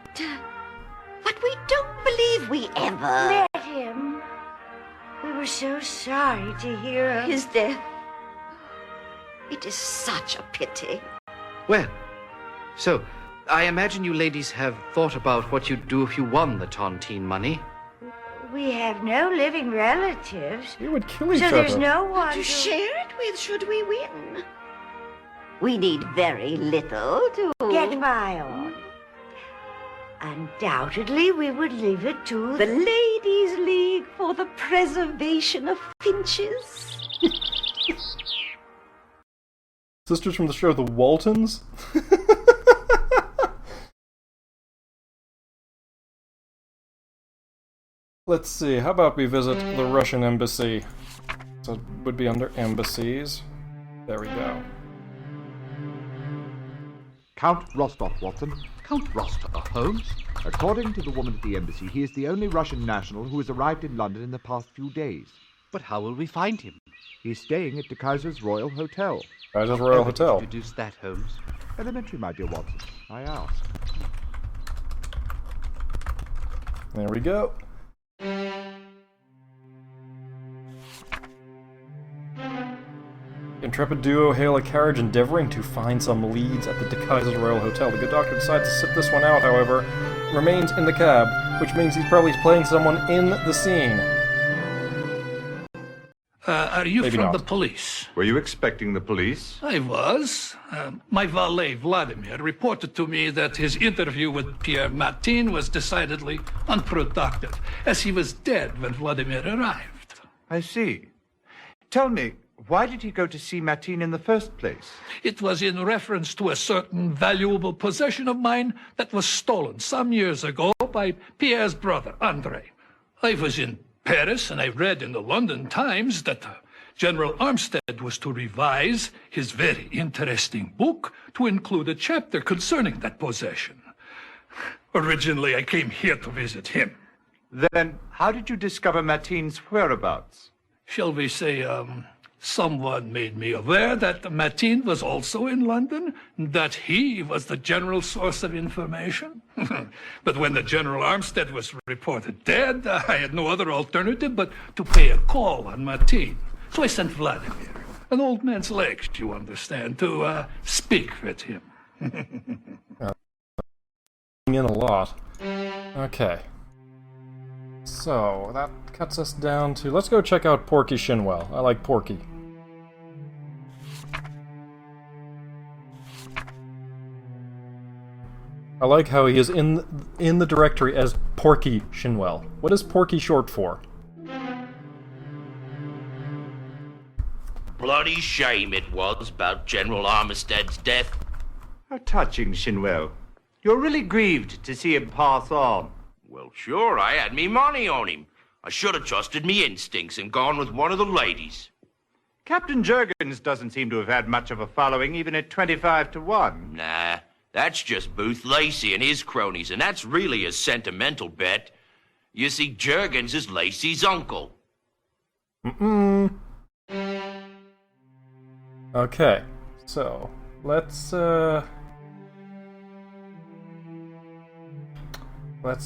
But we don't believe we ever... Let him. We were so sorry to hear of his death. It is such a pity. Well, so, I imagine you ladies have thought about what you'd do if you won the tontine money. We have no living relatives. You would kill each other. So there's no one to share it with should we win. We need very little to get by on. Undoubtedly, we would leave it to the Ladies' League for the preservation of finches. Sisters from the show The Waltons? Let's see, how about we visit the Russian embassy? So it would be under embassies. There we go. Count Rostov, Watson. Count Rostov, Holmes? According to the woman at the embassy, he is the only Russian national who has arrived in London in the past few days. But how will we find him? He is staying at the Kaiser's Royal Hotel. Kaiser's Royal Hotel. Did you deduce that, Holmes? Elementary, my dear Watson. I asked. There we go. Intrepid duo hail a carriage endeavoring to find some leads at the De Kaiser's Royal Hotel. The good doctor decides to sit this one out, however, remains in the cab, which means he's probably playing someone in the scene. Are you Maybe from not. the police? Were you expecting the police? I was. My valet, Vladimir, reported to me that his interview with Pierre Martin was decidedly unproductive, as he was dead when Vladimir arrived. I see. Tell me, why did he go to see Martin in the first place? It was in reference to a certain valuable possession of mine that was stolen some years ago by Pierre's brother, André. I was in Paris, and I read in the London Times that General Armstead was to revise his very interesting book to include a chapter concerning that possession. Originally, I came here to visit him. Then, how did you discover Martin's whereabouts? Shall we say, someone made me aware that Martin was also in London, that he was the general source of information. But when the General Armstead was reported dead, I had no other alternative but to pay a call on Martin. So I sent Vladimir, an old man's legs, you understand, to speak with him. In a lot. Okay. So, that cuts us down to... Let's go check out Porky Shinwell. I like Porky. I like how he is in the directory as Porky Shinwell. What is Porky short for? Bloody shame it was about General Armistead's death. How touching, Shinwell. You're really grieved to see him pass on. Well, sure, I had me money on him. I should have trusted me instincts and gone with one of the ladies. Captain Jurgens doesn't seem to have had much of a following, even at 25 to 1. Nah, that's just Booth Lacey and his cronies, and that's really a sentimental bet. You see, Jurgens is Lacey's uncle. Okay, so let's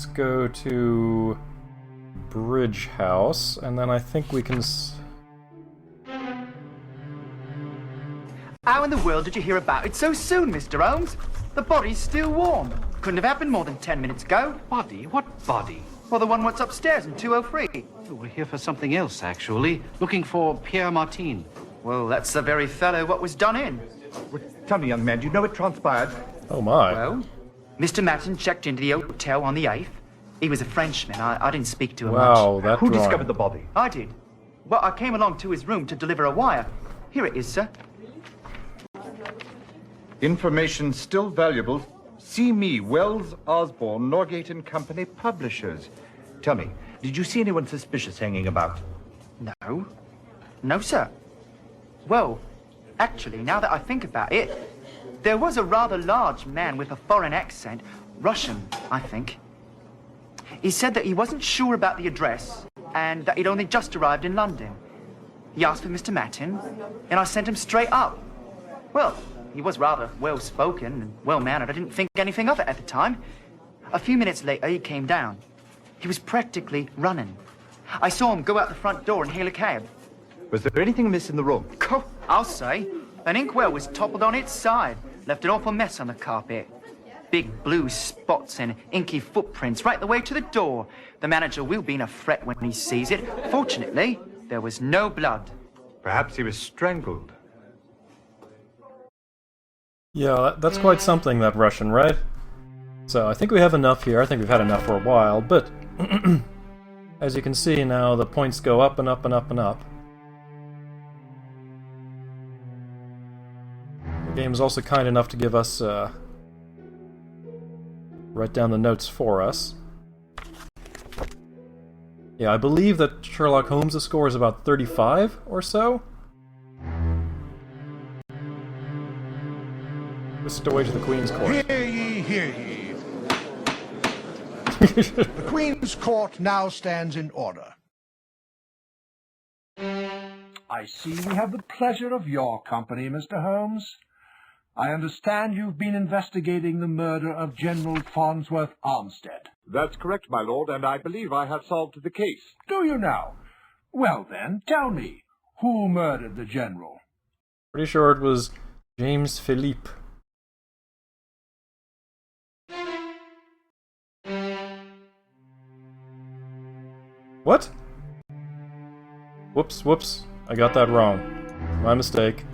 go to Bridge House, and then I think we can. How in the world did you hear about it so soon, Mr. Holmes? The body's still warm. Couldn't have happened more than 10 minutes ago. Body? What body? Well, the one what's upstairs in 203. We're here for something else, actually. Looking for Pierre Martin. Well, that's the very fellow what was done in. Tell me, young man, do you know what transpired? Oh, my. Well, Mr. Martin checked into the hotel on the 8th. He was a Frenchman. I didn't speak to him Wow, much. that Who drawing. discovered the body? I did. Well, I came along to his room to deliver a wire. Here it is, sir. Information still valuable. See me, Wells, Osborne, Norgate and Company, publishers. Tell me, did you see anyone suspicious hanging about? No. No, sir. Well, actually, now that I think about it, there was a rather large man with a foreign accent. Russian, I think. He said that he wasn't sure about the address and that he'd only just arrived in London. He asked for Mr. Martin, and I sent him straight up. Well, he was rather well-spoken and well-mannered. I didn't think anything of it at the time. A few minutes later, he came down. He was practically running. I saw him go out the front door and hail a cab. Was there anything amiss in the room? I'll say. An inkwell was toppled on its side, left an awful mess on the carpet. Big blue spots and inky footprints right the way to the door. The manager will be in a fret when he sees it. Fortunately, there was no blood. Perhaps he was strangled. Yeah, that's quite something, that Russian, right? So I think we have enough here. I think we've had enough for a while, but as you can see now, the points go up and up and up and up. The game is also kind enough to give us, write down the notes for us. Yeah, I believe that Sherlock Holmes' score is about 35 or so. Whisked away to the Queen's Court. Hear ye, hear ye. The Queen's Court now stands in order. I see we have the pleasure of your company, Mr. Holmes. I understand you've been investigating the murder of General Farnsworth Armstead. That's correct, my lord, and I believe I have solved the case. Do you now? Well then, tell me, who murdered the General? Pretty sure it was James Philippe. What? Whoops. I got that wrong. My mistake.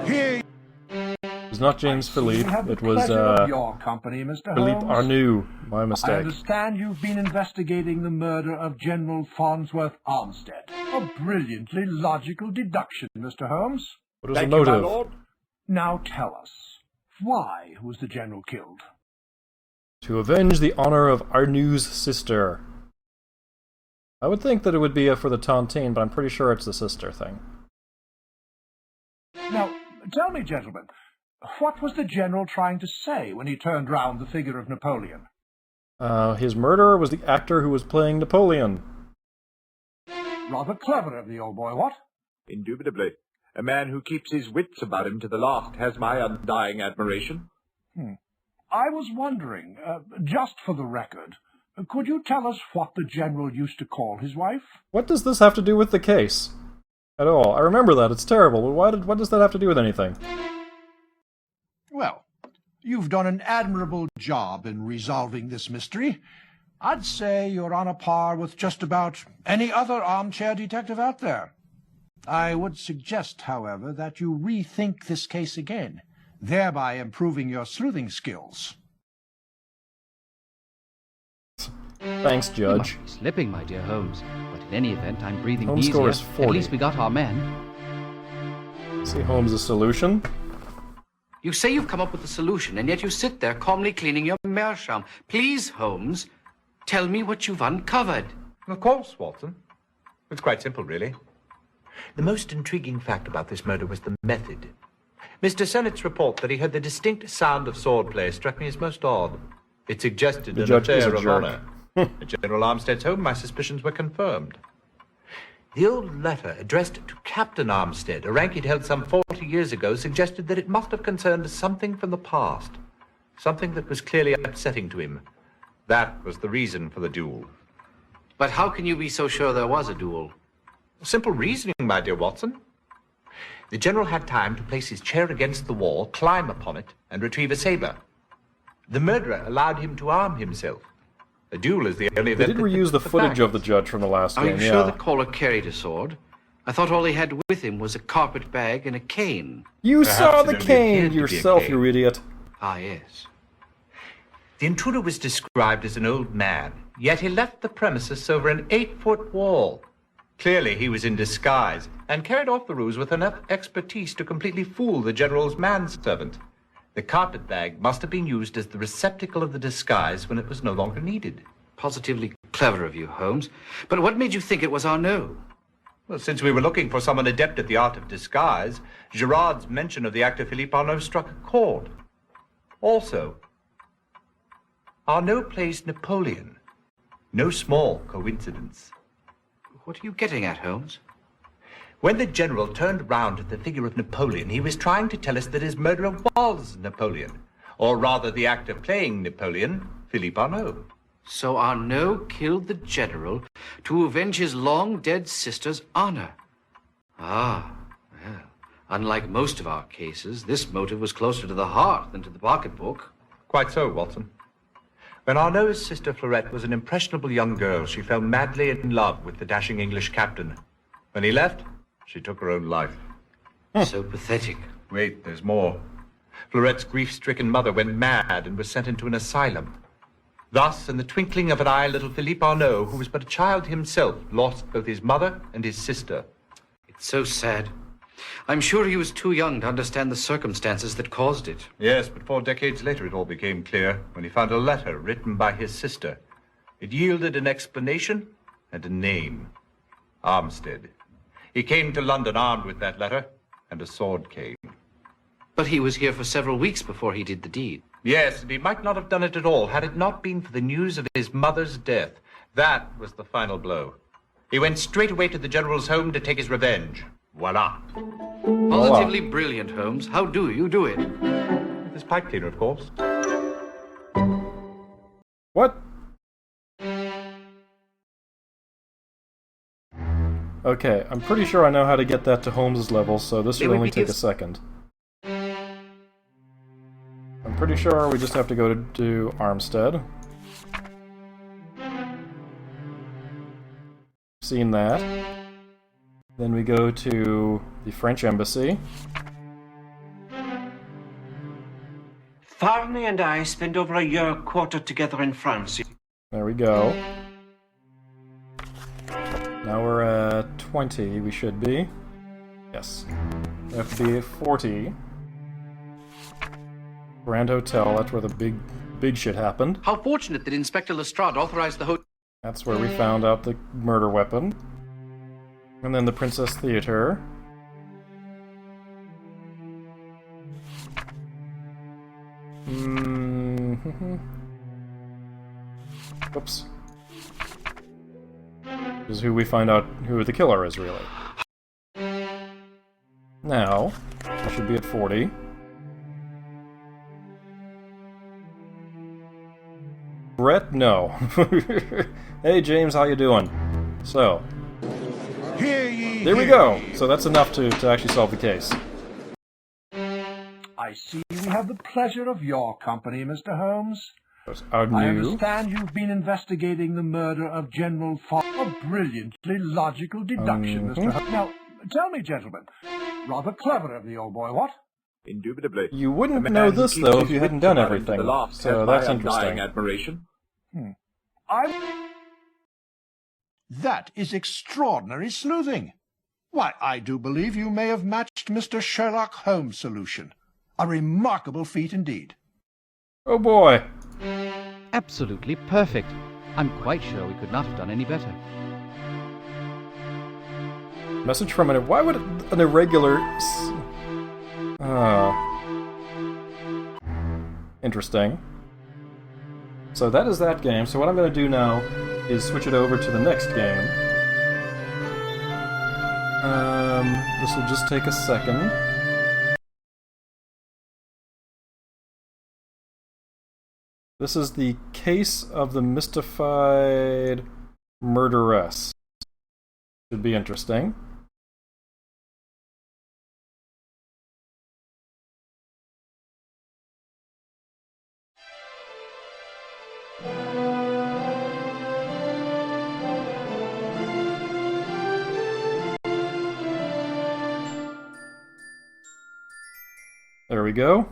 Here. It was not James Philippe. It was, your company, Mr. Philippe Holmes. Arnoux. My I mistake. understand you've been investigating the murder of General Farnsworth Armstead. A brilliantly logical deduction, Mr. Holmes. What was the motive? Now tell us, why was the General killed? To avenge the honor of Arnoux' sister. I would think that it would be for the tontine, but I'm pretty sure it's the sister thing. Now, tell me, gentlemen, what was the General trying to say when he turned round the figure of Napoleon? His murderer was the actor who was playing Napoleon. Rather clever of the old boy, what? Indubitably. A man who keeps his wits about him to the last has my undying admiration. I was wondering, just for the record, could you tell us what the General used to call his wife? What does this have to do with the case? At all. I remember that. It's terrible, but what does that have to do with anything? Well, you've done an admirable job in resolving this mystery. I'd say you're on a par with just about any other armchair detective out there. I would suggest, however, that you rethink this case again, thereby improving your sleuthing skills. Thanks, Judge. You must be slipping, my dear Holmes. But in any event, I'm breathing Holmes' easier. score is 40. At least we got our men. See Holmes' solution? You say you've come up with a solution, and yet you sit there calmly cleaning your meerschaum. Please, Holmes, tell me what you've uncovered. Of course, Watson. It's quite simple, really. The most intriguing fact about this murder was the method. Mr. Sennett's report that he heard the distinct sound of swordplay struck me as most odd. It suggested The an judge is affair a of jerk. honor. At General Armstead's home, my suspicions were confirmed. The old letter addressed to Captain Armstead, a rank he'd held some 40 years ago, suggested that it must have concerned something from the past, something that was clearly upsetting to him. That was the reason for the duel. But how can you be so sure there was a duel? Simple reasoning, my dear Watson. The General had time to place his chair against the wall, climb upon it, and retrieve a saber. The murderer allowed him to arm himself. A duel is the only They event did reuse the footage of the judge from the last Are game, you sure the caller carried a sword? I thought all he had with him was a carpet bag and a cane. You Perhaps saw it the only cane appeared to be a yourself, cane. you idiot. Ah, yes. The intruder was described as an old man, yet he left the premises over an 8-foot wall. Clearly he was in disguise, and carried off the ruse with enough expertise to completely fool the General's manservant. The carpet bag must have been used as the receptacle of the disguise when it was no longer needed. Positively clever of you, Holmes. But what made you think it was Arnaud? Well, since we were looking for someone adept at the art of disguise, Gerard's mention of the actor Philippe Arnaud struck a chord. Also, Arnaud plays Napoleon. No small coincidence. What are you getting at, Holmes? When the General turned round at the figure of Napoleon, he was trying to tell us that his murderer was Napoleon. Or rather, the actor playing Napoleon, Philippe Arnaud. So Arnaud killed the general to avenge his long-dead sister's honor. Ah, well, unlike most of our cases, this motive was closer to the heart than to the pocketbook. Quite so, Watson. When Arnaud's sister Fleurette was an impressionable young girl, she fell madly in love with the dashing English captain. When he left, she took her own life. So pathetic. Wait, there's more. Fleurette's grief-stricken mother went mad and was sent into an asylum. Thus, in the twinkling of an eye, little Philippe Arnaud, who was but a child himself, lost both his mother and his sister. It's so sad. I'm sure he was too young to understand the circumstances that caused it. Yes, but 4 decades later it all became clear when he found a letter written by his sister. It yielded an explanation and a name. Armstead. He came to London armed with that letter, and a sword came. But he was here for several weeks before he did the deed. Yes, and he might not have done it at all had it not been for the news of his mother's death. That was the final blow. He went straight away to the general's home to take his revenge. Voila. Positively brilliant, Holmes. How do you do it? With his pipe cleaner, of course. What? Okay, I'm pretty sure I know how to get that to Holmes' level, so this should only take a second. I'm pretty sure we just have to go to Armstead. Seen that. Then we go to the French embassy. Farney and I spent over a year quartered together in France. There we go. Now we're at 20, we should be. Yes. We have to be at 40. Grand Hotel, that's where the big shit happened. How fortunate that Inspector Lestrade authorized the hotel. That's where we found out the murder weapon. And then the Princess Theater. Whoops. This is who we find out who the killer is, really. Now, we should be at 40. Brett? No. Hey, James, how you doing? So, there we go! So that's enough to actually solve the case. I see we have the pleasure of your company, Mr. Holmes. Our I new... understand you've been investigating the murder of General Fon. A brilliantly logical deduction, Mr. Holmes. Now, tell me, gentlemen, rather clever of the old boy, what? Indubitably. You wouldn't know this, though, if you hadn't done everything. So that's interesting. Admiration. That is extraordinary sleuthing. Why, I do believe you may have matched Mr. Sherlock Holmes' solution. A remarkable feat indeed. Oh boy. Absolutely perfect. I'm quite sure we could not have done any better. Message from an... Why would an irregular... Interesting. So that is that game. So what I'm going to do now is switch it over to the next game. This will just take a second. This is the case of the mystified murderess. Should be interesting. There we go.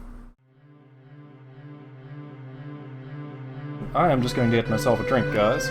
I am just going to get myself a drink, guys.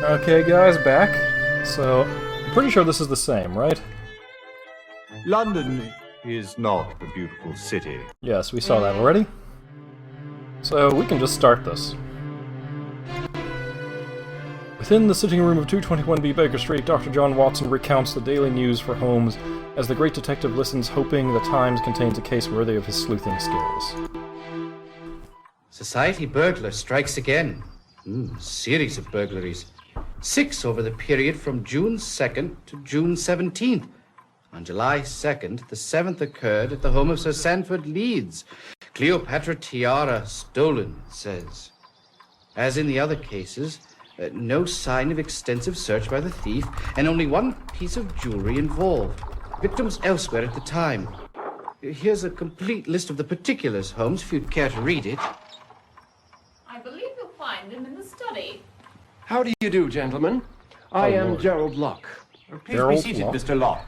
Okay, guys, back. So, I'm pretty sure this is the same, right? London is not a beautiful city. Yes, we saw that already. So, we can just start this. Within the sitting room of 221B Baker Street, Dr. John Watson recounts the daily news for Holmes as the great detective listens, hoping the Times contains a case worthy of his sleuthing skills. Society burglar strikes again. Series of burglaries. 6 over the period from June 2nd to June 17th. On July 2nd, the 7th occurred at the home of Sir Sanford Leeds. Cleopatra tiara stolen, it says. As in the other cases, no sign of extensive search by the thief, and only one piece of jewelry involved. Victims elsewhere at the time. Here's a complete list of the particulars, Holmes, if you'd care to read it. I believe you'll find him in the study. How do you do, gentlemen? I am Lord. Gerald Locke. Please be seated, Mr. Locke.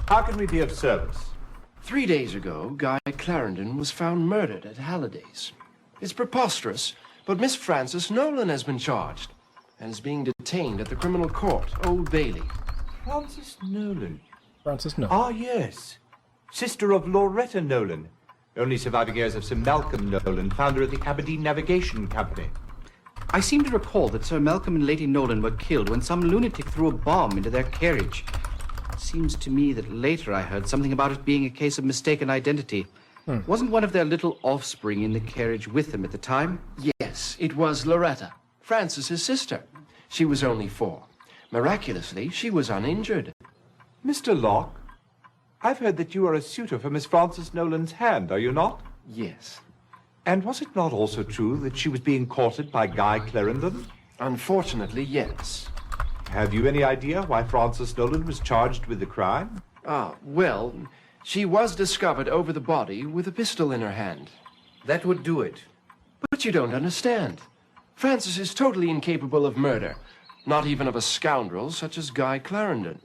How can we be of service? 3 days ago, Guy Clarendon was found murdered at Halliday's. It's preposterous, but Miss Frances Nolan has been charged and is being detained at the criminal court, Old Bailey. Frances Nolan. Frances Nolan. Ah, yes. Sister of Loretta Nolan. Only surviving heirs of Sir Malcolm Nolan, founder of the Aberdeen Navigation Company. I seem to recall that Sir Malcolm and Lady Nolan were killed when some lunatic threw a bomb into their carriage. It seems to me that later I heard something about it being a case of mistaken identity. Wasn't one of their little offspring in the carriage with them at the time? Yes, it was Loretta, Frances's sister. She was only 4. Miraculously, she was uninjured. Mr. Locke, I've heard that you are a suitor for Miss Frances Nolan's hand, are you not? Yes. And was it not also true that she was being courted by Guy Clarendon? Unfortunately, yes. Have you any idea why Frances Nolan was charged with the crime? Well, she was discovered over the body with a pistol in her hand. That would do it. But you don't understand. Frances is totally incapable of murder, not even of a scoundrel such as Guy Clarendon.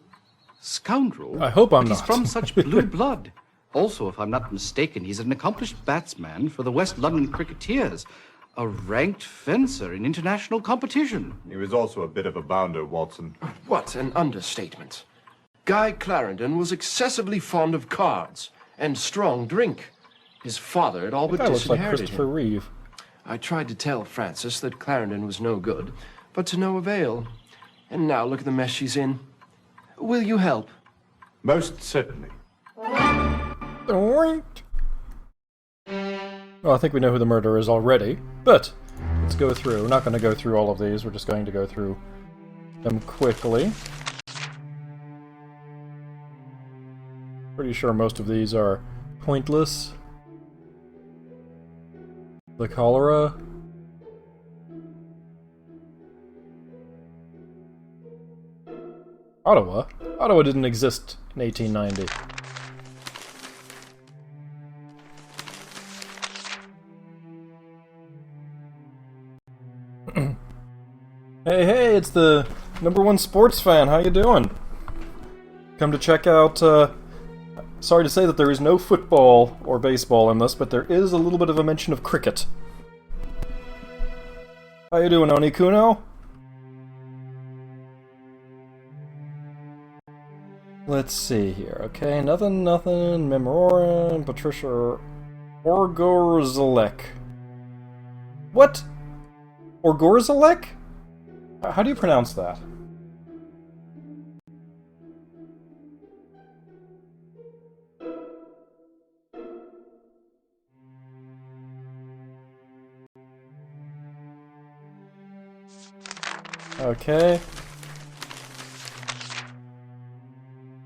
Scoundrel? I hope I'm But not. He's from such blue blood. Also, if I'm not mistaken, he's an accomplished batsman for the West London Cricketers, a ranked fencer in international competition. He was also a bit of a bounder, Watson. What an understatement. Guy Clarendon was excessively fond of cards and strong drink. His father had all but That looks like disinherited Christopher him. Reeve. I tried to tell Frances that Clarendon was no good, but to no avail. And now look at the mess she's in. Will you help? Most certainly. Well, I think we know who the murderer is already, but let's go through. We're not going to go through all of these, we're just going to go through them quickly. Pretty sure most of these are pointless. The cholera. Ottawa? Ottawa didn't exist in 1890. Hey, it's the #1 sports fan. How you doing? Come to check out, sorry to say that there is no football or baseball in this, but there is a little bit of a mention of cricket. How you doing, Onikuno? Let's see here. Okay, nothing. Memorandum, Patricia Orgorzalek. What? Orgorzalek? How do you pronounce that? Okay.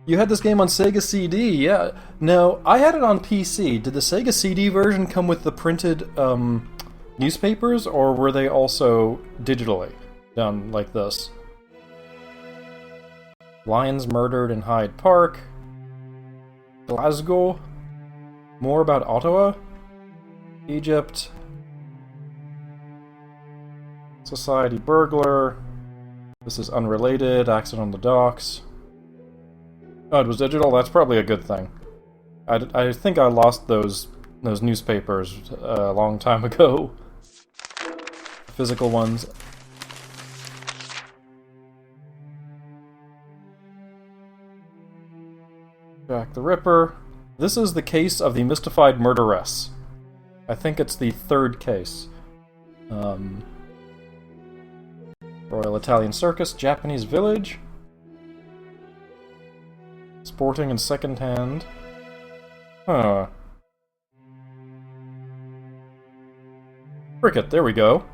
You had this game on Sega CD, yeah. No, I had it on PC. Did the Sega CD version come with the printed newspapers, or were they also digitally done like this? Lions murdered in Hyde Park. Glasgow. More about Ottawa. Egypt. Society burglar. This is unrelated. Accident on the docks. Oh, it was digital? That's probably a good thing. I think I lost those newspapers a long time ago. Physical ones. Jack the Ripper. This is the case of the mystified murderess. I think it's the third case. Royal Italian Circus, Japanese Village. Sporting and second hand. Huh. Cricket, there we go.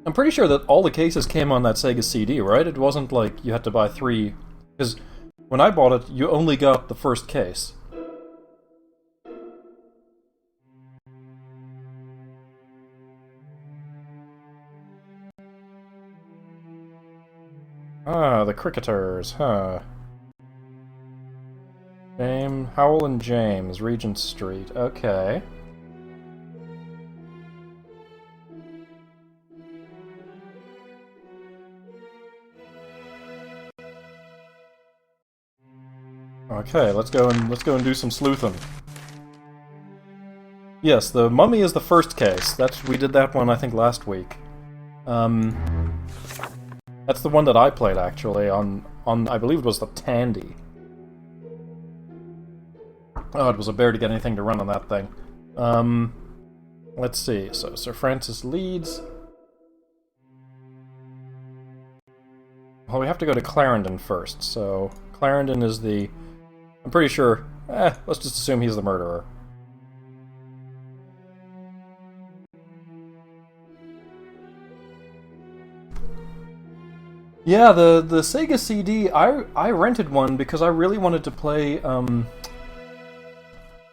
I'm pretty sure that all the cases came on that Sega CD, right? It wasn't like you had to buy 3... Because when I bought it, you only got the first case. Ah, the Cricketers, huh. Howell and James, Regent Street, okay. Okay, let's go and do some sleuthing. Yes, the Mummy is the first case. We did that one I think last week. That's the one that I played actually on I believe it was the Tandy. Oh, it was a bear to get anything to run on that thing. Let's see. So Sir Francis leads. Well, we have to go to Clarendon first. So Clarendon is the... I'm pretty sure... let's just assume he's the murderer. Yeah, the Sega CD, I rented one because I really wanted to play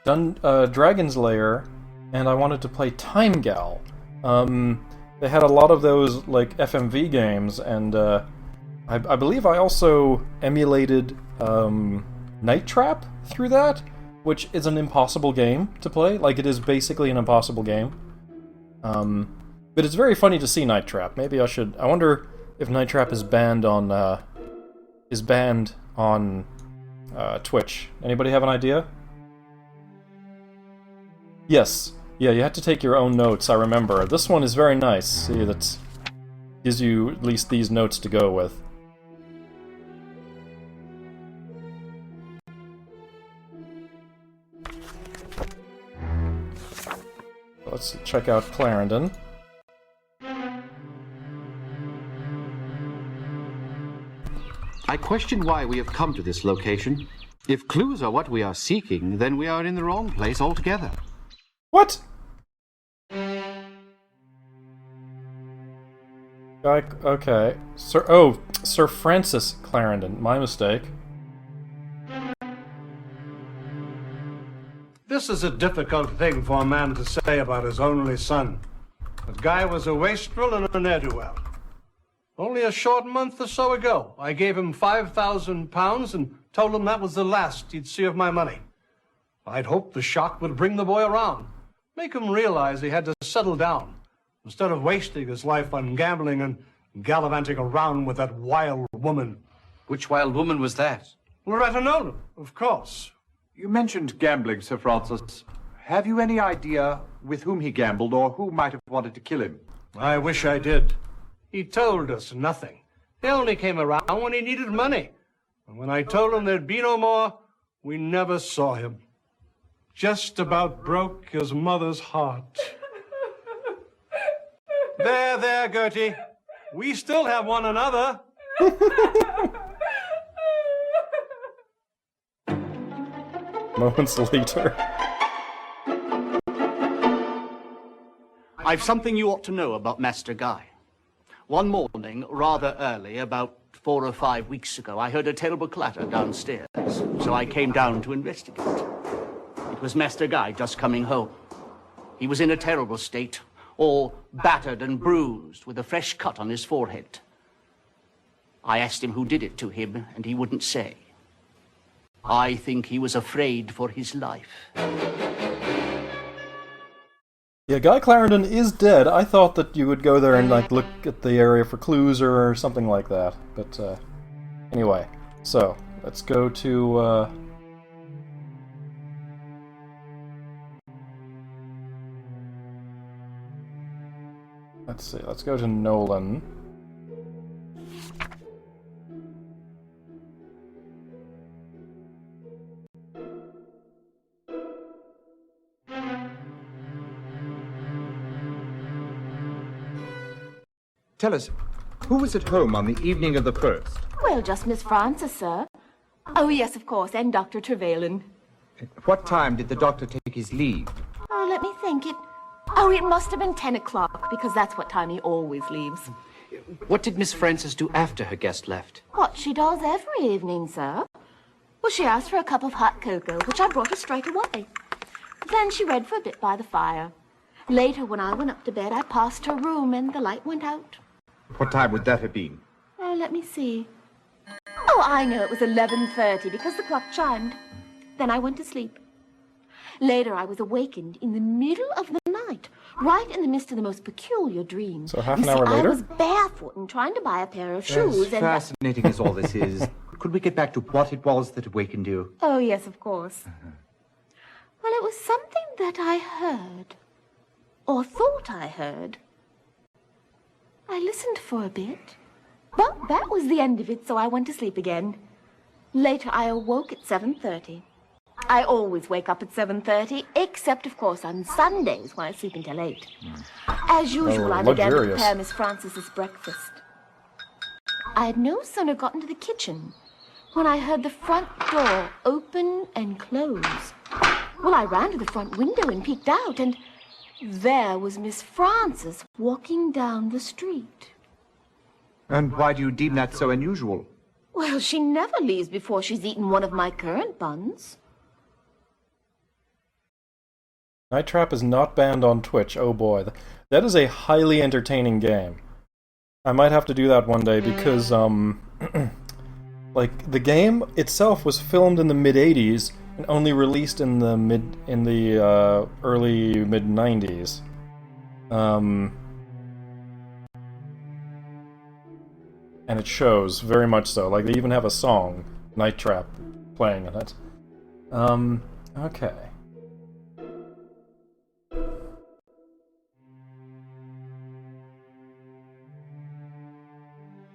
Dragon's Lair, and I wanted to play Time Gal. They had a lot of those like FMV games, and I believe I also emulated Night Trap through that, which is an impossible game to play. Like, it is basically an impossible game. But it's very funny to see Night Trap. Maybe I should... I wonder if Night Trap is banned on Twitch. Anybody have an idea? Yes. Yeah, you have to take your own notes, I remember. This one is very nice. See, that gives you at least these notes to go with. Let's check out Clarendon. I question why we have come to this location. If clues are what we are seeking, then we are in the wrong place altogether. What? Okay. Sir Francis Clarendon. My mistake. This is a difficult thing for a man to say about his only son. The guy was a wastrel and a ne'er-do-well. Only a short month or so ago, I gave him £5,000 and told him that was the last he'd see of my money. I'd hoped the shock would bring the boy around, make him realize he had to settle down, instead of wasting his life on gambling and gallivanting around with that wild woman. Which wild woman was that? Loretta Nolan, of course. You mentioned gambling, Sir Francis. Have you any idea with whom he gambled or who might have wanted to kill him? I wish I did. He told us nothing. He only came around when he needed money. And when I told him there'd be no more, we never saw him. Just about broke his mother's heart. There, Gertie. We still have one another. Moments later. I've something you ought to know about Master Guy. One morning, rather early, about 4 or 5 weeks ago, I heard a terrible clatter downstairs, so I came down to investigate. It was Master Guy just coming home. He was in a terrible state, all battered and bruised, with a fresh cut on his forehead. I asked him who did it to him, and he wouldn't say. I think he was afraid for his life. Yeah, Guy Clarendon is dead. I thought that you would go there and like look at the area for clues or something like that. But anyway, so let's go to Let's see, let's go to Nolan. Tell us, who was at home on the evening of the 1st? Well, just Miss Frances, sir. Oh, yes, of course, and Dr. Trevelyan. What time did the doctor take his leave? Oh, let me think. It must have been 10 o'clock, because that's what time he always leaves. What did Miss Frances do after her guest left? What she does every evening, sir. Well, she asked for a cup of hot cocoa, which I brought her straight away. Then she read for a bit by the fire. Later, when I went up to bed, I passed her room, and the light went out. What time would that have been? Oh, let me see. Oh, I know, it was 11:30, because the clock chimed. Then I went to sleep. Later, I was awakened in the middle of the night, right in the midst of the most peculiar dream. So half an hour later? I was barefoot and trying to buy a pair of shoes, As and... fascinating as all this is, could we get back to what it was that awakened you? Oh, yes, of course. Well, it was something that I heard, or thought I heard. I listened for a bit, but that was the end of it, so I went to sleep again. Later, I awoke at 7:30. I always wake up at 7:30, except, of course, on Sundays, when I sleep until 8. As usual, I began to prepare Miss Frances's breakfast. I had no sooner gotten to the kitchen when I heard the front door open and close. Well, I ran to the front window and peeked out, and there was Miss Frances walking down the street. And why do you deem that so unusual? Well, she never leaves before she's eaten one of my currant buns. Night Trap is not banned on Twitch. Oh boy. That is a highly entertaining game. I might have to do that one day because, like, the game itself was filmed in the mid-80s and only released in the early mid-90s. And it shows, very much so. Like, they even have a song, Night Trap, playing in it. Okay.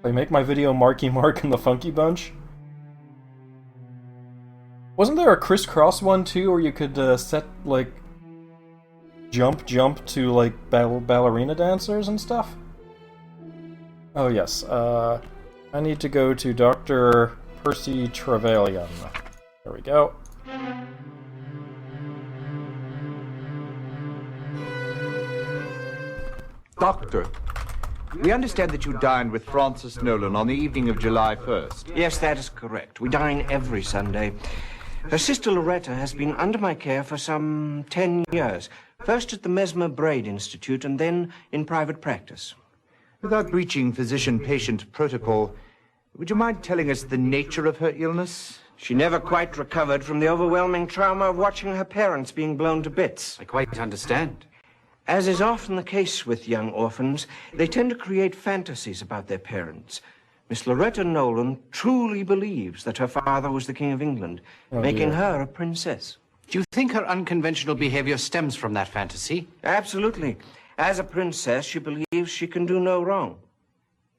I make my video Marky Mark and the Funky Bunch? Wasn't there a crisscross one too, where you could set, like, jump to, like, ballerina dancers and stuff? Oh yes, I need to go to Dr. Percy Trevelyan. There we go. Doctor, we understand that you dined with Frances Nolan on the evening of July 1st. Yes, that is correct. We dine every Sunday. Her sister Loretta has been under my care for some 10 years. First at the Mesmer Braid Institute and then in private practice. Without breaching physician-patient protocol, would you mind telling us the nature of her illness? She never quite recovered from the overwhelming trauma of watching her parents being blown to bits. I quite understand. As is often the case with young orphans, they tend to create fantasies about their parents. Miss Loretta Nolan truly believes that her father was the King of England, making her a princess. Do you think her unconventional behavior stems from that fantasy? Absolutely. As a princess, she believes she can do no wrong.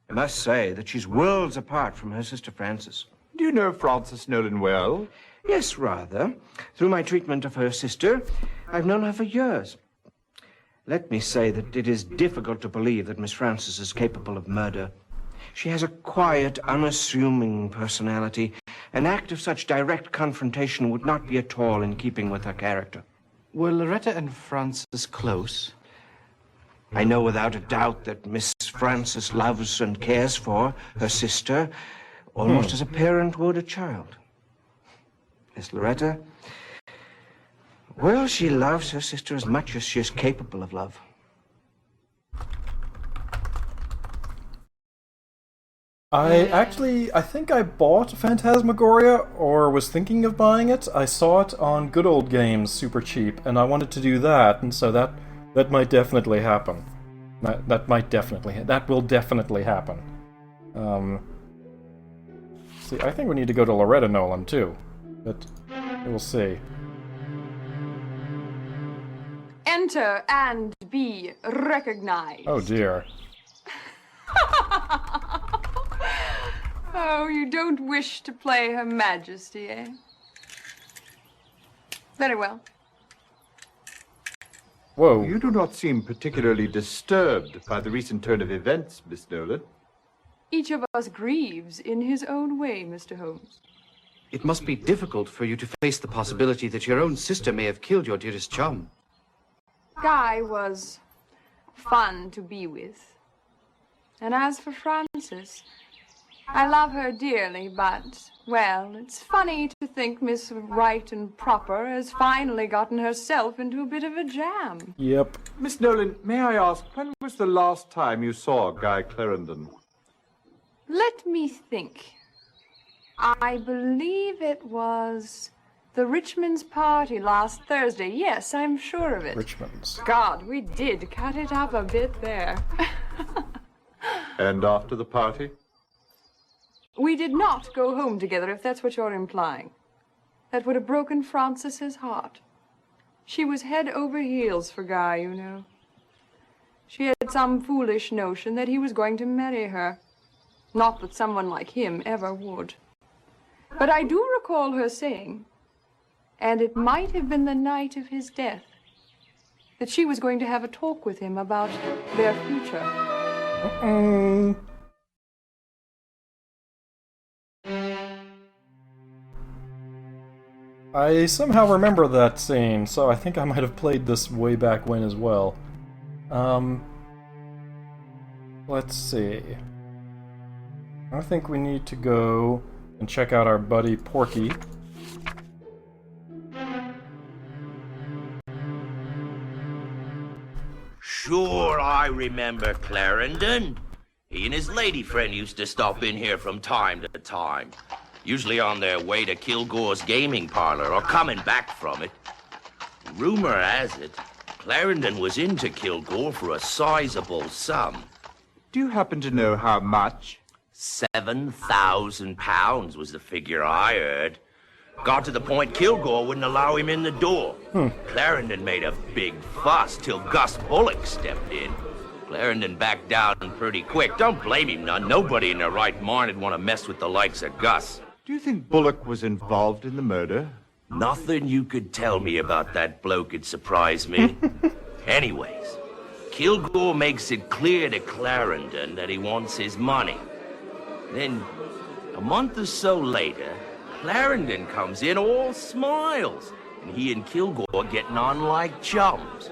I must say that she's worlds apart from her sister Frances. Do you know Frances Nolan well? Yes, rather. Through my treatment of her sister, I've known her for years. Let me say that it is difficult to believe that Miss Frances is capable of murder. She has a quiet, unassuming personality. An act of such direct confrontation would not be at all in keeping with her character. Were Loretta and Frances close? I know without a doubt that Miss Frances loves and cares for her sister almost as a parent would a child. Miss Loretta, well, she loves her sister as much as she is capable of love. I think I bought Phantasmagoria, or was thinking of buying it. I saw it on Good Old Games super cheap, and I wanted to do that, and so that might definitely happen. That will definitely happen. See, I think we need to go to Loretta Nolan, too. But we'll see. Enter and be recognized. Oh dear. Oh, you don't wish to play Her Majesty, eh? Very well. Whoa. You do not seem particularly disturbed by the recent turn of events, Miss Nolan. Each of us grieves in his own way, Mr. Holmes. It must be difficult for you to face the possibility that your own sister may have killed your dearest chum. Guy was fun to be with. And as for Frances, I love her dearly, but, well, it's funny to think Miss Right and Proper has finally gotten herself into a bit of a jam. Yep. Miss Nolan, may I ask, when was the last time you saw Guy Clarendon? Let me think. I believe it was the Richmond's party last Thursday. Yes, I'm sure of it. Richmond's. God, we did cut it up a bit there. And after the party? We did not go home together, if that's what you're implying. That would have broken Frances's heart. She was head over heels for Guy, you know. She had some foolish notion that he was going to marry her. Not that someone like him ever would. But I do recall her saying, and it might have been the night of his death, that she was going to have a talk with him about their future. Uh-oh. I somehow remember that scene, so I think I might have played this way back when as well. Let's see. I think we need to go and check out our buddy Porky. Sure, I remember Clarendon. He and his lady friend used to stop in here from time to time. Usually on their way to Kilgore's gaming parlor or coming back from it. Rumor has it, Clarendon was into Kilgore for a sizable sum. Do you happen to know how much? £7,000 was the figure I heard. Got to the point Kilgore wouldn't allow him in the door. Clarendon made a big fuss till Gus Bullock stepped in. Clarendon backed down pretty quick. Don't blame him none. Nobody in their right mind would want to mess with the likes of Gus. Do you think Bullock was involved in the murder? Nothing you could tell me about that bloke would surprise me. Anyways, Kilgore makes it clear to Clarendon that he wants his money. Then, a month or so later, Clarendon comes in all smiles, and he and Kilgore getting on like chums.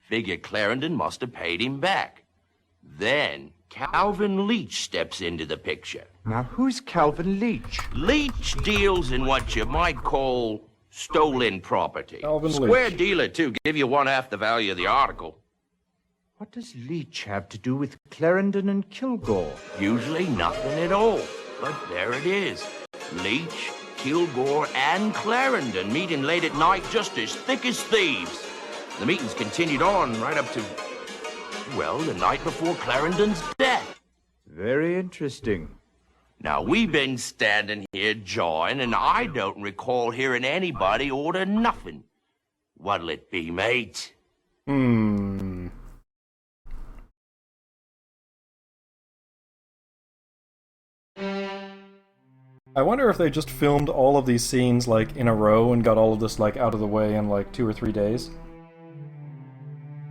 Figure Clarendon must have paid him back. Then, Calvin Leach steps into the picture. Now, who's Calvin Leach? Leach deals in what you might call stolen property. Calvin Square Leach. dealer, too. Give you 1/2 the value of the article. What does Leach have to do with Clarendon and Kilgore? Usually nothing at all. But there it is. Leach, Kilgore, and Clarendon meeting late at night just as thick as thieves. The meetings continued on right up to, well, the night before Clarendon's death. Very interesting. Now, we've been standing here jawing, and I don't recall hearing anybody order nothing. What'll it be, mate? I wonder if they just filmed all of these scenes, like, in a row and got all of this, like, out of the way in, like, 2 or 3 days.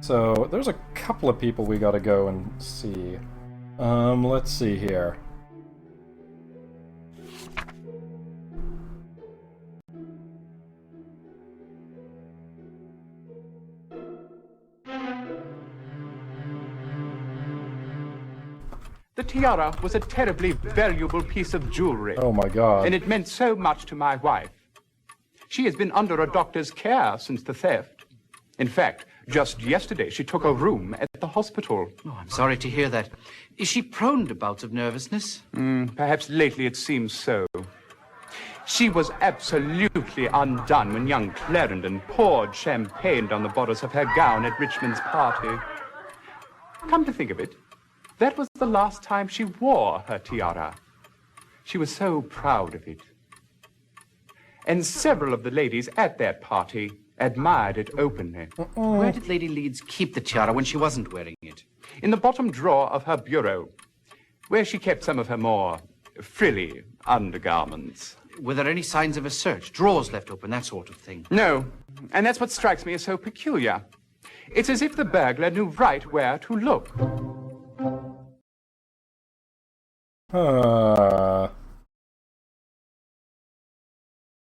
So, there's a couple of people we gotta go and see. Let's see here. The tiara was a terribly valuable piece of jewelry. Oh my God. And it meant so much to my wife. She has been under a doctor's care since the theft. In fact, just yesterday she took a room at the hospital. Oh, I'm sorry to hear that. Is she prone to bouts of nervousness? Perhaps lately it seems so. She was absolutely undone when young Clarendon poured champagne down the borders of her gown at Richmond's party. Come to think of it, that was the last time she wore her tiara. She was so proud of it. And several of the ladies at that party admired it openly. Where did Lady Leeds keep the tiara when she wasn't wearing it? In the bottom drawer of her bureau, where she kept some of her more frilly undergarments. Were there any signs of a search? Drawers left open, that sort of thing? No, and that's what strikes me as so peculiar. It's as if the burglar knew right where to look.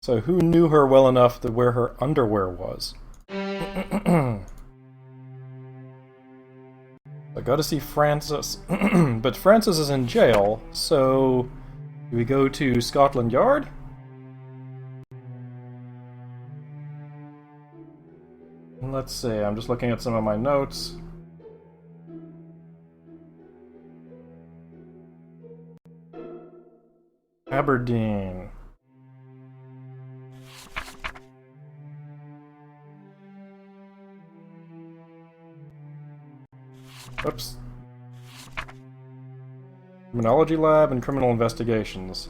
So who knew her well enough to where her underwear was? I gotta see Francis. But Francis is in jail, so do we go to Scotland Yard? Let's see, I'm just looking at some of my notes. Aberdeen. Oops. Criminology lab and criminal investigations.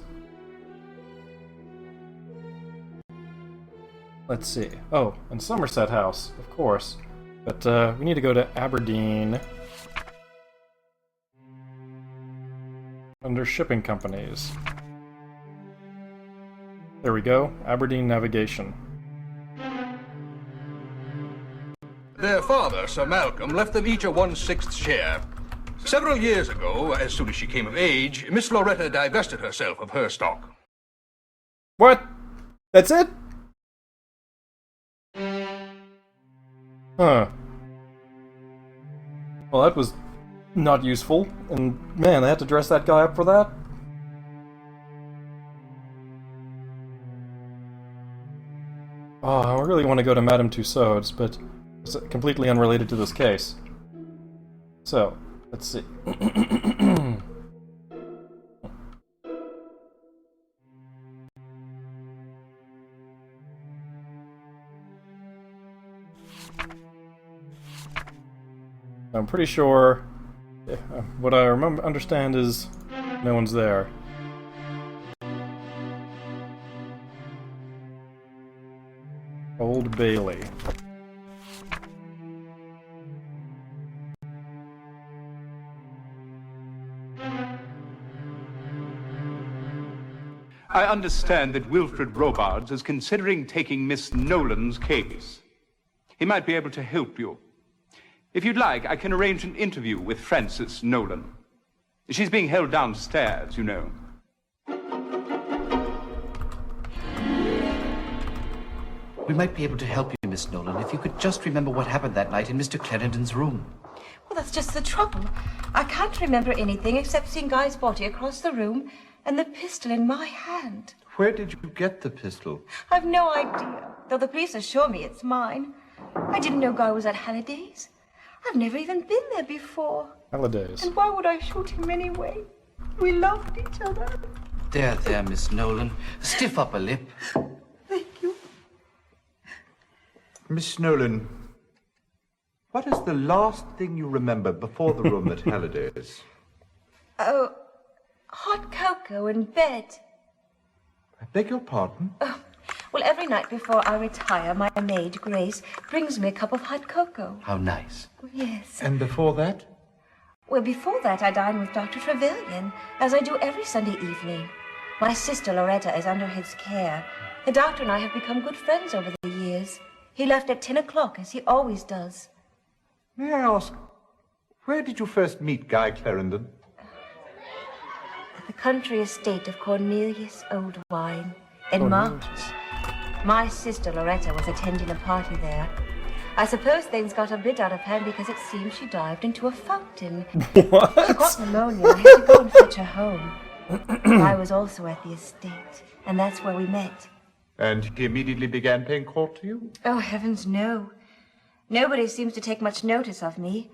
Let's see. Oh, and Somerset House, of course. But we need to go to Aberdeen. Under shipping companies. There we go. Aberdeen Navigation. Their father, Sir Malcolm, left them each a 1/6 share. Several years ago, as soon as she came of age, Miss Loretta divested herself of her stock. What? That's it? Huh. Well, that was not useful, and man, they had to dress that guy up for that? Oh, I really want to go to Madame Tussauds, but it's completely unrelated to this case. So, let's see. I'm pretty sure what I understand is no one's there. Old Bailey. I understand that Wilfred Robards is considering taking Miss Nolan's case. He might be able to help you. If you'd like, I can arrange an interview with Frances Nolan. She's being held downstairs, you know. We might be able to help you, Miss Nolan, if you could just remember what happened that night in Mr. Clarendon's room. Well, that's just the trouble. I can't remember anything except seeing Guy's body across the room and the pistol in my hand. Where did you get the pistol? I've no idea, though the police assure me it's mine. I didn't know Guy was at Halliday's. I've never even been there before. Halliday's. And why would I shoot him anyway? We loved each other. There, Miss Nolan. Stiff upper lip. Thank you. Miss Nolan, what is the last thing you remember before the room at Halliday's? Oh, hot cocoa in bed. I beg your pardon? Well, every night before I retire, my maid, Grace, brings me a cup of hot cocoa. How nice. Yes. And before that? Well, before that, I dine with Dr. Trevelyan, as I do every Sunday evening. My sister Loretta is under his care. The doctor and I have become good friends over the years. He left at 10 o'clock, as he always does. May I ask, where did you first meet Guy Clarendon? At the country estate of Cornelius Oldwine in Marches. My sister Loretta was attending a party there. I suppose things got a bit out of hand because it seems she dived into a fountain. What? She got pneumonia. I had to go and fetch her home. I was also at the estate, and that's where we met. And he immediately began paying court to you? Oh, heavens, no. Nobody seems to take much notice of me.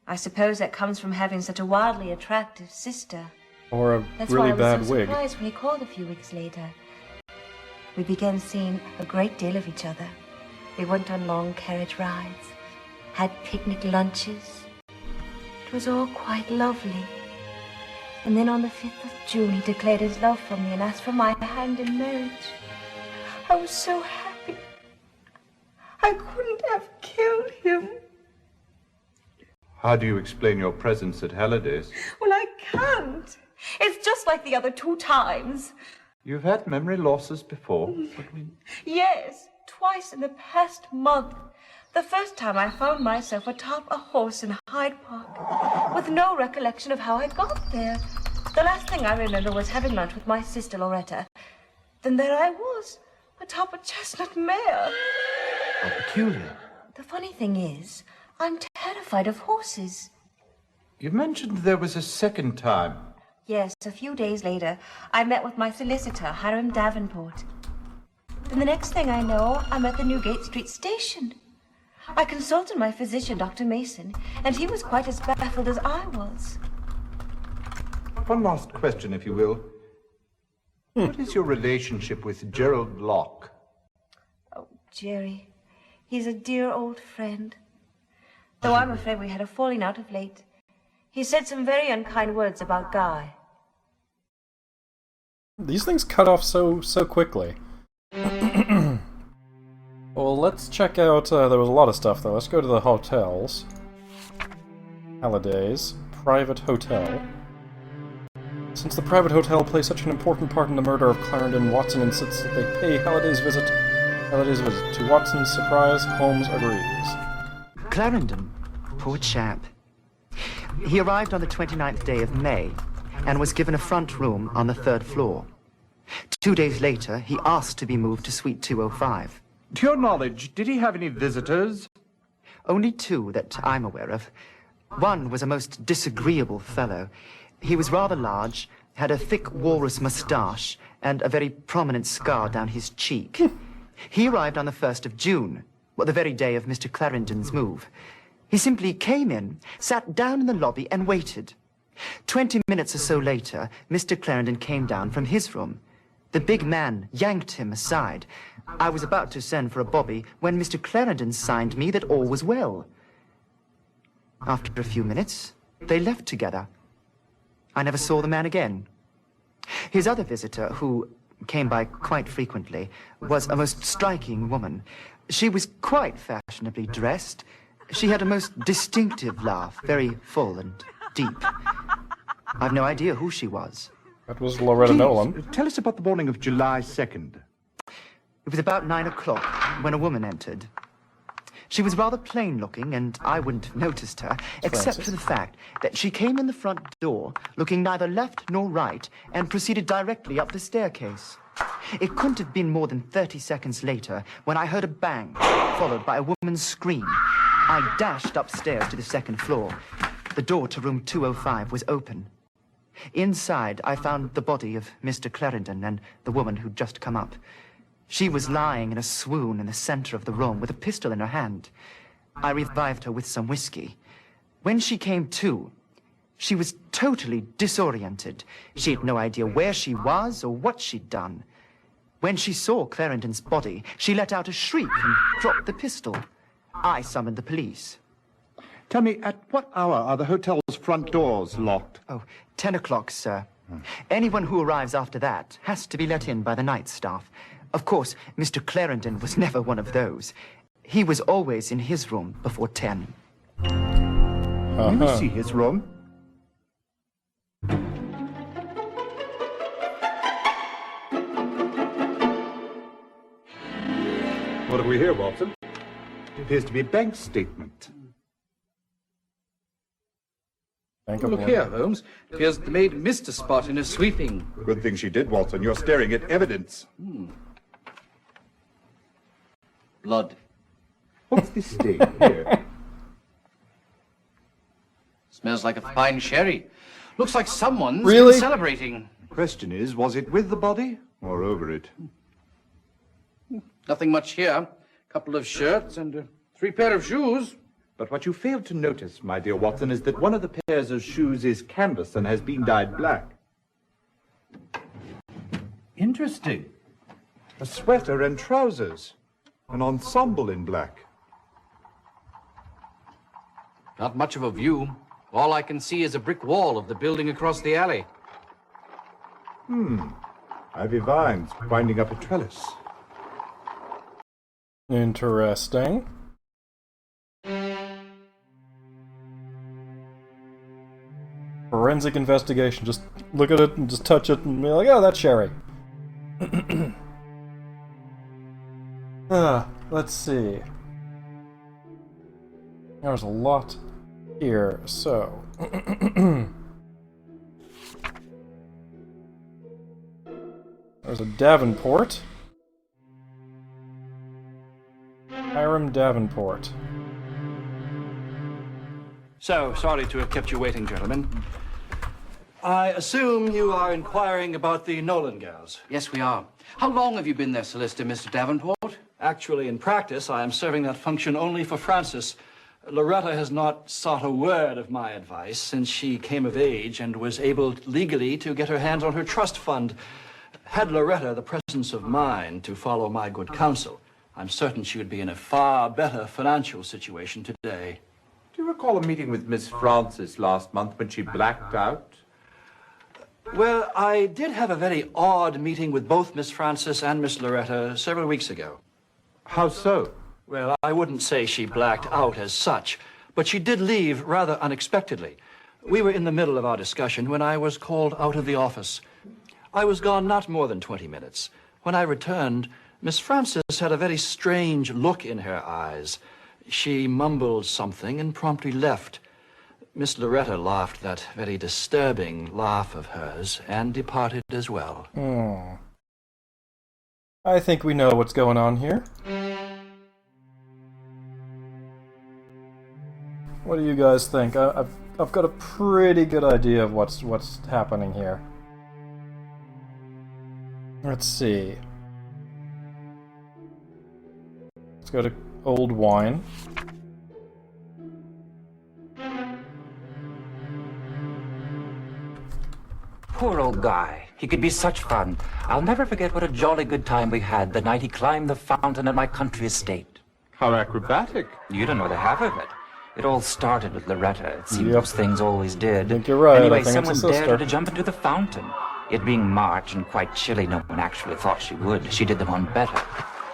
I suppose that comes from having such a wildly attractive sister. Or a That's really why bad I was so wig. surprised when he called a few weeks later. We began seeing a great deal of each other. We went on long carriage rides, had picnic lunches. It was all quite lovely. And then on the 5th of June, he declared his love for me and asked for my hand in marriage. I was so happy. I I couldn't have killed him. How do you explain your presence at Halliday's? Well, I can't. It's just like the other 2 times. You've had memory losses before. Yes, twice in the past month. The first time I found myself atop a horse in Hyde Park, with no recollection of how I got there. The last thing I remember was having lunch with my sister Loretta. Then there I was, atop a chestnut mare. How peculiar. The funny thing is, I'm terrified of horses. You mentioned there was a second time. Yes, a few days later, I met with my solicitor, Hiram Davenport. Then the next thing I know, I'm at the Newgate Street station. I consulted my physician, Dr. Mason, and he was quite as baffled as I was. One last question, if you will. What is your relationship with Gerald Locke? Oh, Jerry, he's a dear old friend. Though I'm afraid we had a falling out of late. He said some very unkind words about Guy. These things cut off so quickly. Well, let's check out, there was a lot of stuff though. Let's go to the hotels. Halliday's private hotel. Since the private hotel plays such an important part in the murder of Clarendon, Watson insists that they pay Halliday's visit to Watson's surprise. Holmes agrees. Clarendon? Poor chap. He arrived on the 29th day of May and was given a front room on the 3rd floor. 2 days later, he asked to be moved to Suite 205. To your knowledge, did he have any visitors? Only 2 that I'm aware of. One was a most disagreeable fellow. He was rather large, had a thick walrus moustache, and a very prominent scar down his cheek. He arrived on the 1st of June, the very day of Mr. Clarendon's move. He simply came in, sat down in the lobby, and waited. 20 minutes or so later, Mr. Clarendon came down from his room. The big man yanked him aside. I was about to send for a bobby when Mr. Clarendon signed me that all was well. After a few minutes, they left together. I never saw the man again. His other visitor, who came by quite frequently, was a most striking woman. She was quite fashionably dressed. She had a most distinctive laugh, very full and deep. I've no idea who she was. That was Loretta Nolan. Tell us about the morning of July 2nd. It was about 9 o'clock when a woman entered. She was rather plain-looking, and I wouldn't have noticed her, except for the fact that she came in the front door, looking neither left nor right, and proceeded directly up the staircase. It couldn't have been more than 30 seconds later when I heard a bang, followed by a woman's scream. I dashed upstairs to the 2nd floor. The door to room 205 was open. Inside, I found the body of Mr. Clarendon and the woman who'd just come up. She was lying in a swoon in the center of the room with a pistol in her hand. I revived her with some whiskey. When she came to, she was totally disoriented. She had no idea where she was or what she'd done. When she saw Clarendon's body, she let out a shriek and dropped the pistol. I summoned the police. Tell me, at what hour are the hotel's front doors locked? Oh, 10 o'clock, sir. Anyone who arrives after that has to be let in by the night staff. Of course, Mr. Clarendon was never one of those. He was always in his room before 10. Let me see his room. What have we here, Watson? It appears to be a bank statement. Look here, Holmes. Appears the maid missed a spot in her sweeping. Good thing she did, Watson. You're staring at evidence. Blood. What's this stain here? Smells like a fine sherry. Looks like someone's Really? been celebrating. The question is, was it with the body or over it? Nothing much here. Couple of shirts and 3 pair of shoes. But what you failed to notice, my dear Watson, is that one of the pairs of shoes is canvas and has been dyed black. Interesting. A sweater and trousers. An ensemble in black. Not much of a view. All I can see is a brick wall of the building across the alley. Ivy vines winding up a trellis. Interesting. Forensic investigation. Just look at it and just touch it and be like, oh, that's sherry. Let's see. There's a lot here, so... There's a Davenport. Hiram Davenport. So, sorry to have kept you waiting, gentlemen. I assume you are inquiring about the Nolan girls. Yes, we are. How long have you been their solicitor, Mr. Davenport? Actually, in practice, I am serving that function only for Frances. Loretta has not sought a word of my advice since she came of age and was able legally to get her hands on her trust fund. Had Loretta the presence of mind to follow my good counsel, I'm certain she would be in a far better financial situation today. Do you recall a meeting with Miss Frances last month when she blacked out? Well, I did have a very odd meeting with both Miss Frances and Miss Loretta several weeks ago. How so? Well, I wouldn't say she blacked out as such, but she did leave rather unexpectedly. We were in the middle of our discussion when I was called out of the office. I was gone not more than 20 minutes. When I returned, Miss Frances had a very strange look in her eyes. She mumbled something and promptly left. Miss Loretta laughed that very disturbing laugh of hers and departed as well. I think we know what's going on here. What do you guys think? I've got a pretty good idea of what's happening here. Let's see. Let's go to old wine. Poor old guy. He could be such fun. I'll never forget what a jolly good time we had the night he climbed the fountain at my country estate. How acrobatic. You don't know the half of it. It all started with Loretta. It seems Yep. those things always did. I think you're right. Anyway, I think someone it's a dared sister. her to jump into the fountain. It being March and quite chilly, no one actually thought she would. She did them on better.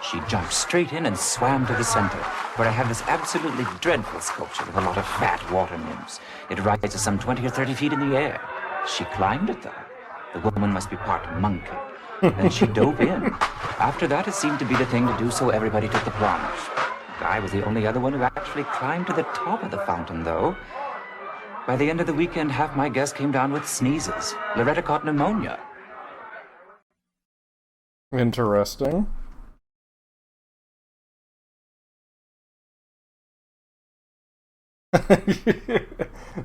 She jumped straight in and swam to the center, where I have this absolutely dreadful sculpture with a lot of fat water nymphs. It rises some 20 or 30 feet in the air. She climbed it, though. The woman must be part monkey. Then she dove in. After that, it seemed to be the thing to do, so everybody took the plunge. I was the only other one who actually climbed to the top of the fountain, though. By the end of the weekend, half my guests came down with sneezes. Loretta caught pneumonia. Interesting.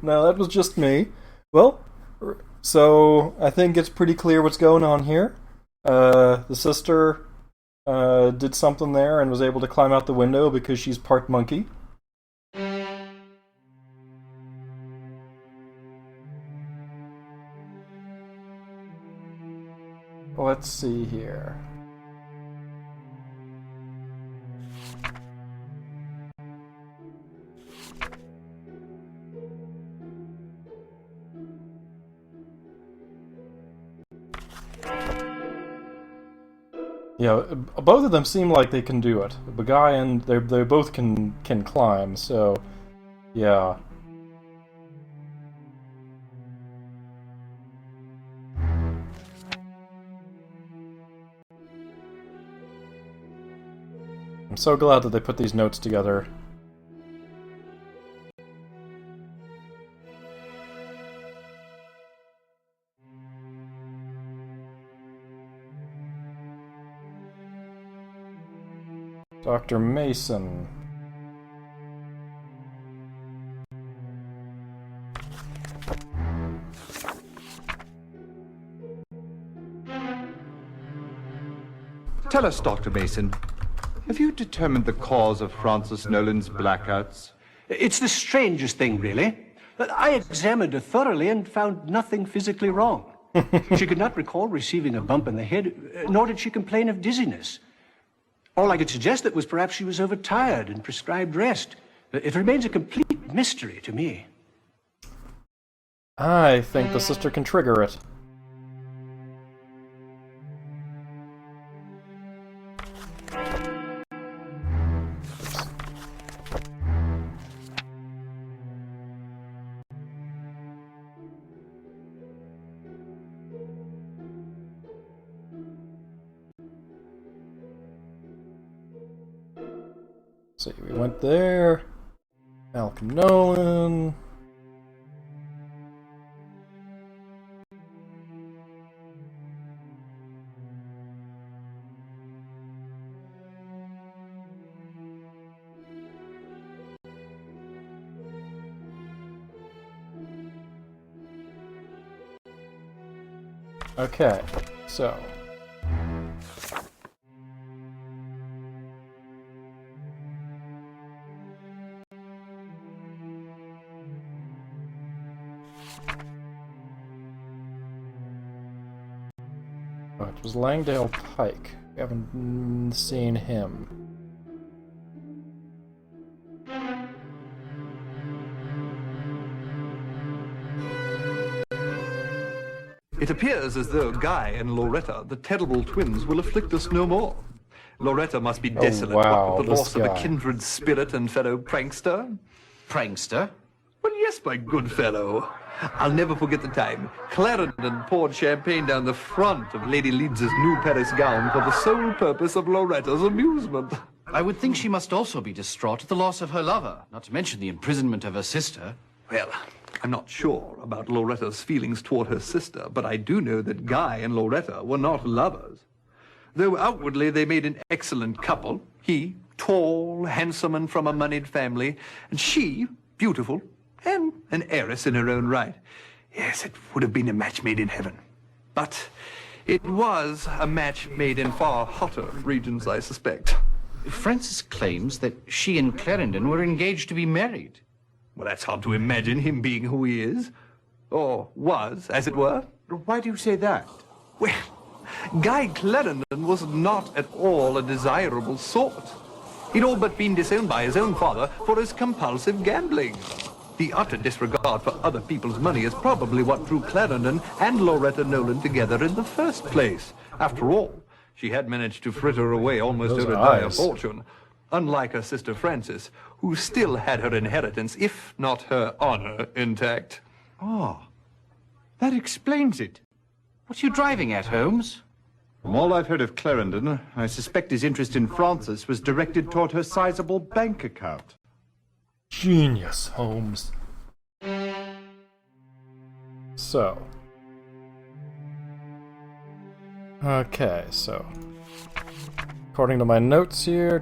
No, that was just me. Well, so I think it's pretty clear what's going on here. The sister did something there and was able to climb out the window because she's part monkey. Let's see here. Yeah, both of them seem like they can do it. The guy and they both can climb. So, yeah. I'm so glad that they put these notes together. Dr. Mason. Tell us, Dr. Mason, have you determined the cause of Frances Nolan's blackouts? It's the strangest thing, really. I examined her thoroughly and found nothing physically wrong. She could not recall receiving a bump in the head, nor did she complain of dizziness. All I could suggest that was perhaps she was overtired and prescribed rest. It remains a complete mystery to me. I think the sister can trigger it. see, we went there. Malcolm Nolan. Okay, so oh, it was Langdale Pike. We haven't seen him. It appears as though Guy and Loretta, the terrible twins, will afflict us no more. Loretta must be desolate, wow, what with the loss of guy. a kindred spirit and fellow prankster. Prankster? Well, yes, my good fellow. I'll never forget the time Clarendon poured champagne down the front of Lady Leeds's new Paris gown for the sole purpose of Loretta's amusement. I would think she must also be distraught at the loss of her lover, not to mention the imprisonment of her sister. Well, I'm not sure about Loretta's feelings toward her sister, but I do know that Guy and Loretta were not lovers. Though outwardly they made an excellent couple, he, tall, handsome, and from a moneyed family, and she, beautiful, and an heiress in her own right. Yes, it would have been a match made in heaven. But it was a match made in far hotter regions, I suspect. Francis claims that she and Clarendon were engaged to be married. Well, that's hard to imagine him being who he is. Or was, as it were. Why do you say that? Well, Guy Clarendon was not at all a desirable sort. He'd all but been disowned by his own father for his compulsive gambling. The utter disregard for other people's money is probably what drew Clarendon and Loretta Nolan together in the first place. After all, she had managed to fritter away almost Those her entire eyes. fortune. Unlike her sister Frances, who still had her inheritance, if not her honor, intact. Ah, that explains it. What are you driving at, Holmes? From all I've heard of Clarendon, I suspect his interest in Frances was directed toward her sizable bank account. Genius, Holmes. So. Okay, so. According to my notes here.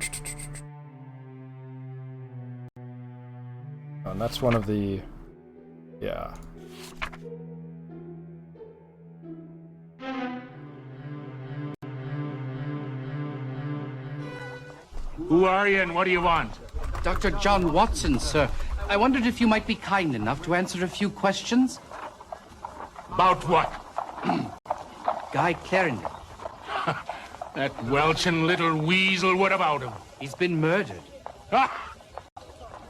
Oh, and that's one of the. Yeah. Who are you and what do you want? Dr. John Watson, sir. I wondered if you might be kind enough to answer a few questions. About what? Guy Clarendon. That welching little weasel, what about him? He's been murdered. Ah!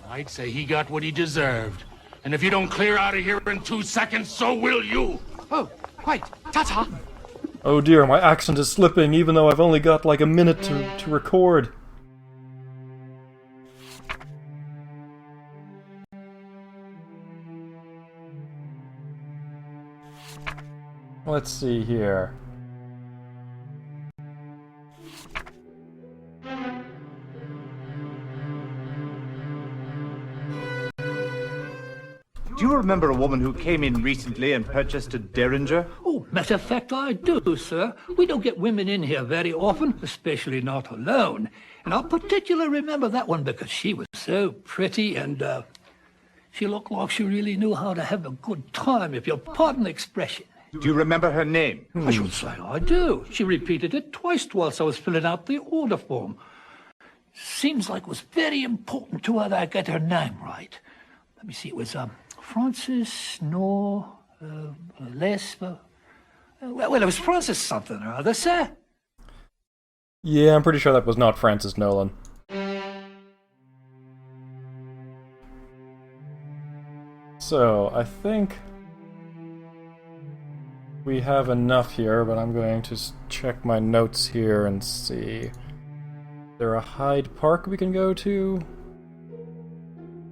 I'd say he got what he deserved. And if you don't clear out of here in 2 seconds, so will you. Oh, quite. Ta-ta. Oh dear, my accent is slipping even though I've only got like a minute to record. Let's see here. Do you remember a woman who came in recently and purchased a Derringer? Oh, matter of fact, I do, sir. We don't get women in here very often, especially not alone. And I particularly remember that one because she was so pretty and, she looked like she really knew how to have a good time, if you'll pardon the expression. Do you remember her name? I should say I do. She repeated it twice whilst I was filling out the order form. Seems like it was very important to her that I get her name right. Let me see, it was, Frances, no, Les, well, it was Frances something or other, sir. Yeah, I'm pretty sure that was not Francis Nolan. So, I think we have enough here, but I'm going to check my notes here and see. Is there a Hyde Park we can go to?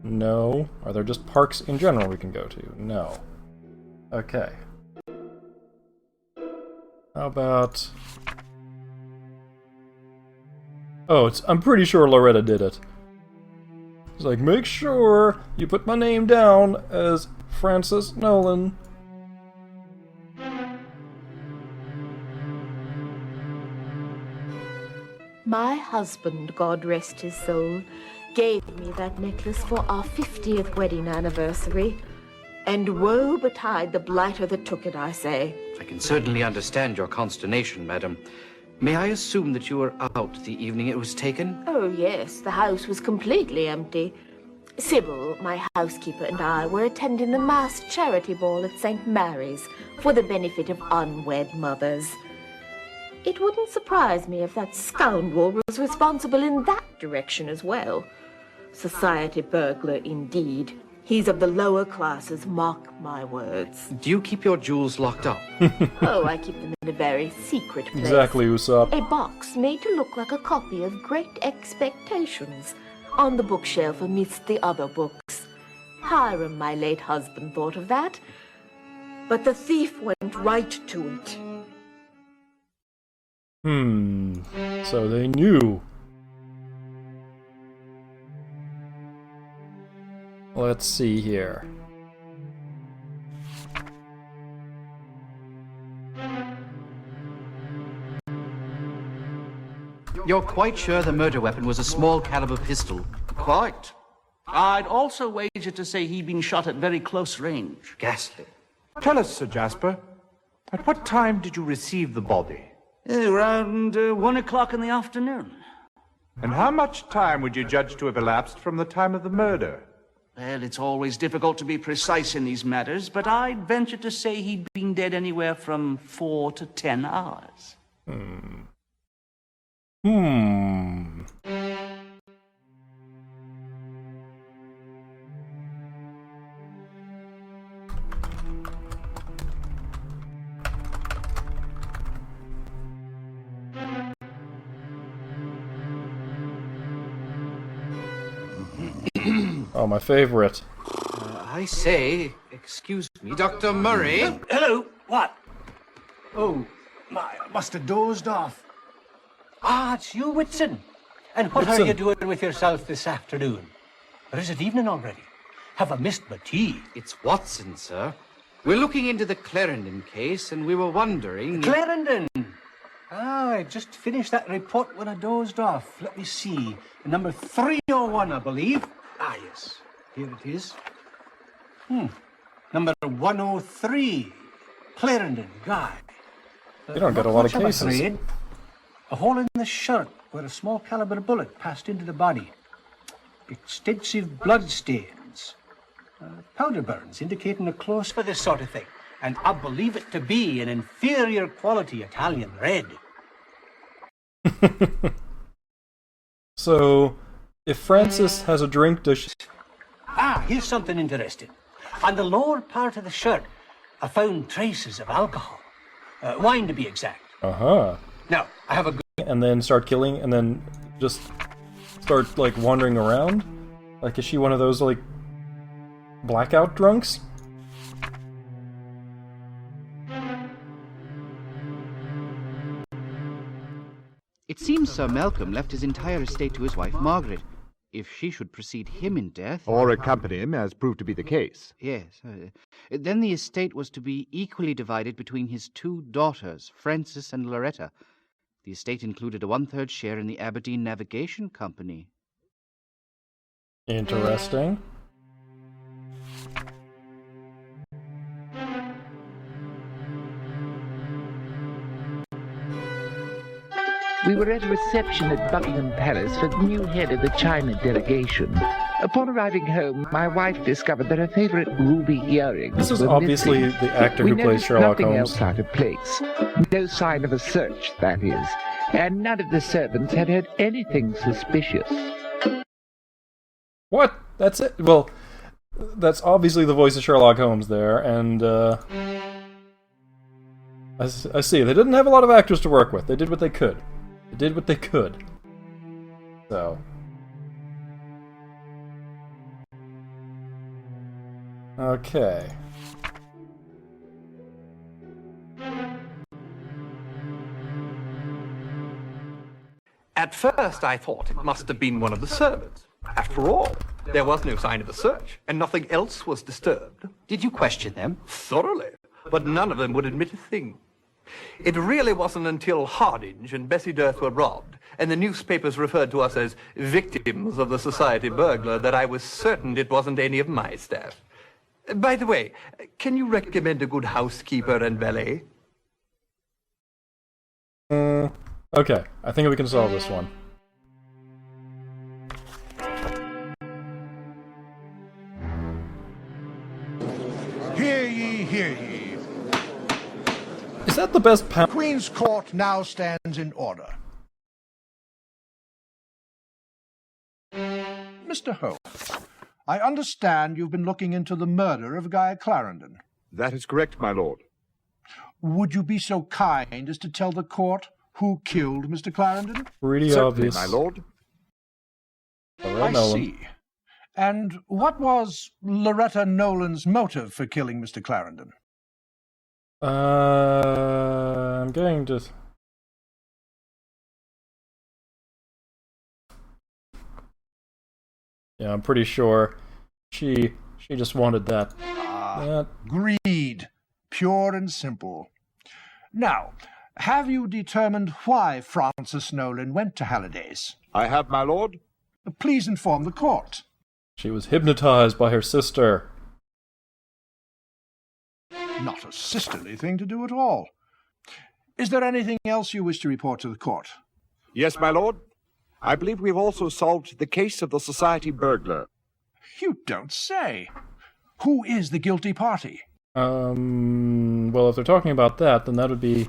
No. Are there just parks in general we can go to? No. Okay. How about... Oh, I'm pretty sure Loretta did it. He's like, make sure you put my name down as Francis Nolan. My husband, God rest his soul, gave me that necklace for our 50th wedding anniversary. And woe betide the blighter that took it, I say. I can certainly understand your consternation, madam. May I assume that you were out the evening it was taken? Oh, yes, the house was completely empty. Sybil, my housekeeper, and I were attending the masked charity ball at St. Mary's for the benefit of unwed mothers. It wouldn't surprise me if that scoundrel was responsible in that direction as well. Society burglar, indeed. He's of the lower classes, mark my words. Do you keep your jewels locked up? Oh, I keep them in a very secret place. Exactly, Usopp. A box made to look like a copy of Great Expectations on the bookshelf amidst the other books. Hiram, my late husband, thought of that. But the thief went right to it. So they knew. Let's see here. You're quite sure the murder weapon was a small caliber pistol? Quite. I'd also wager to say he'd been shot at very close range. Ghastly. Tell us, Sir Jasper, at what time did you receive the body? Around 1 o'clock in the afternoon. And how much time would you judge to have elapsed from the time of the murder? Well, it's always difficult to be precise in these matters, but I'd venture to say he'd been dead anywhere from 4 to 10 hours. Oh, my favorite. I say, excuse me, Dr. Murray. Hello, what? Oh, my, I must have dozed off. Ah, it's you, Whitson. And what Whitson. are you doing with yourself this afternoon? Or is it evening already? Have I missed my tea? It's Watson, sir. We're looking into the Clarendon case, and we were wondering... Clarendon! Ah, I just finished that report when I dozed off. Let me see. Number 301, I believe. Ah, yes. Here it is. Number 103. Clarendon, Guy. You don't get a lot of Much cases. a thread. A hole in the shirt where a small caliber bullet passed into the body. Extensive blood stains. Powder burns indicating a close for this sort of thing. And I believe it to be an inferior quality Italian red. So, if Francis has a drink, does she... Ah, here's something interesting. On the lower part of the shirt, I found traces of alcohol. Wine, to be exact. Uh-huh. Now, I have a good... And then start killing, and then just start, like, wandering around? Like, is she one of those, like, blackout drunks? It seems Sir Malcolm left his entire estate to his wife, Margaret. If she should precede him in death... Or accompany him, as proved to be the case. Yes. Then the estate was to be equally divided between his two daughters, Frances and Loretta. The estate included a 1/3 share in the Aberdeen Navigation Company. Interesting. We were at a reception at Buckingham Palace for the new head of the China delegation. Upon arriving home, my wife discovered that her favorite ruby earrings This is were obviously missing. the actor We who plays noticed Sherlock nothing Holmes. else out of place. No sign of a search, that is. And none of the servants had heard anything suspicious. What? That's it? Well, that's obviously the voice of Sherlock Holmes there, and, I see. They didn't have a lot of actors to work with. They did what they could. They did what they could. So... Okay. At first, I thought it must have been one of the servants. After all, There was no sign of a search, and nothing else was disturbed. Did you question them? Thoroughly, but none of them would admit a thing. It really wasn't until Hardinge and Bessie Durth were robbed, and the newspapers referred to us as victims of the society burglar, that I was certain it wasn't any of my staff. By the way, can you recommend a good housekeeper and valet? Okay, I think we can solve this one. Hear ye, hear ye. Is that the best pound? Queen's Court now stands in order. Mr. Holmes, I understand you've been looking into the murder of Guy Clarendon. That is correct, my lord. Would you be so kind as to tell the court who killed Mr. Clarendon? Pretty Certainly, obvious. my lord. I see. And what was Loretta Nolan's motive for killing Mr. Clarendon? I'm going to... Yeah, I'm pretty sure she just wanted that. Greed. Pure and simple. Now, have you determined why Frances Nolan went to Halliday's? I have, my lord. Please inform the court. She was hypnotized by her sister. Not a sisterly thing to do at all. Is there anything else you wish to report to the court? Yes, my lord. I believe we've also solved the case of the society burglar. You don't say. Who is the guilty party? Well, if they're talking about that, then that would be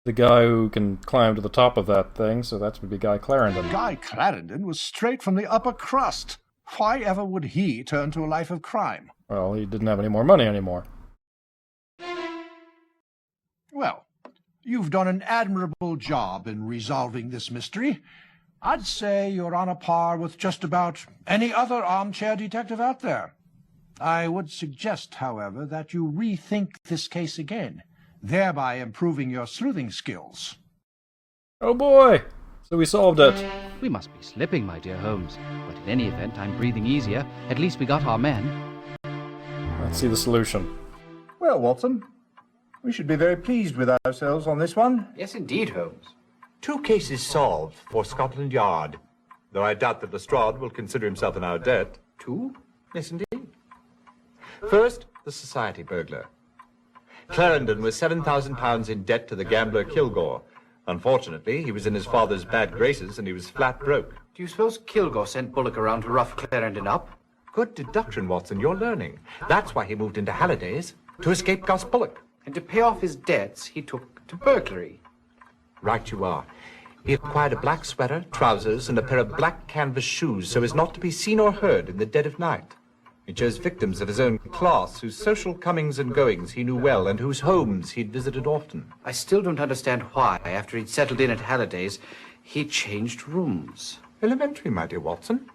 the guy who can climb to the top of that thing, so that would be Guy Clarendon. Guy Clarendon was straight from the upper crust. Why ever would he turn to a life of crime? Well, he didn't have any more money anymore. Well, you've done an admirable job in resolving this mystery. I'd say you're on a par with just about any other armchair detective out there. I would suggest, however, that you rethink this case again, thereby improving your sleuthing skills. Oh boy! So we solved it. We must be slipping, my dear Holmes. But in any event, I'm breathing easier. At least we got our men. Let's see the solution. Well, Watson, we should be very pleased with ourselves on this one. Yes, indeed, Holmes. 2 cases solved for Scotland Yard, though I doubt that Lestrade will consider himself in our debt. 2? Yes, indeed. First, the society burglar. Clarendon was £7,000 in debt to the gambler Kilgore. Unfortunately, he was in his father's bad graces and he was flat broke. Do you suppose Kilgore sent Bullock around to rough Clarendon up? Good deduction, Watson, you're learning. That's why he moved into Halliday's, to escape Gus Bullock. And to pay off his debts, he took to burglary. Right you are. He acquired a black sweater, trousers, and a pair of black canvas shoes so as not to be seen or heard in the dead of night. He chose victims of his own class, whose social comings and goings he knew well, and whose homes he'd visited often. I still don't understand why, after he'd settled in at Halliday's, he changed rooms. Elementary, my dear Watson.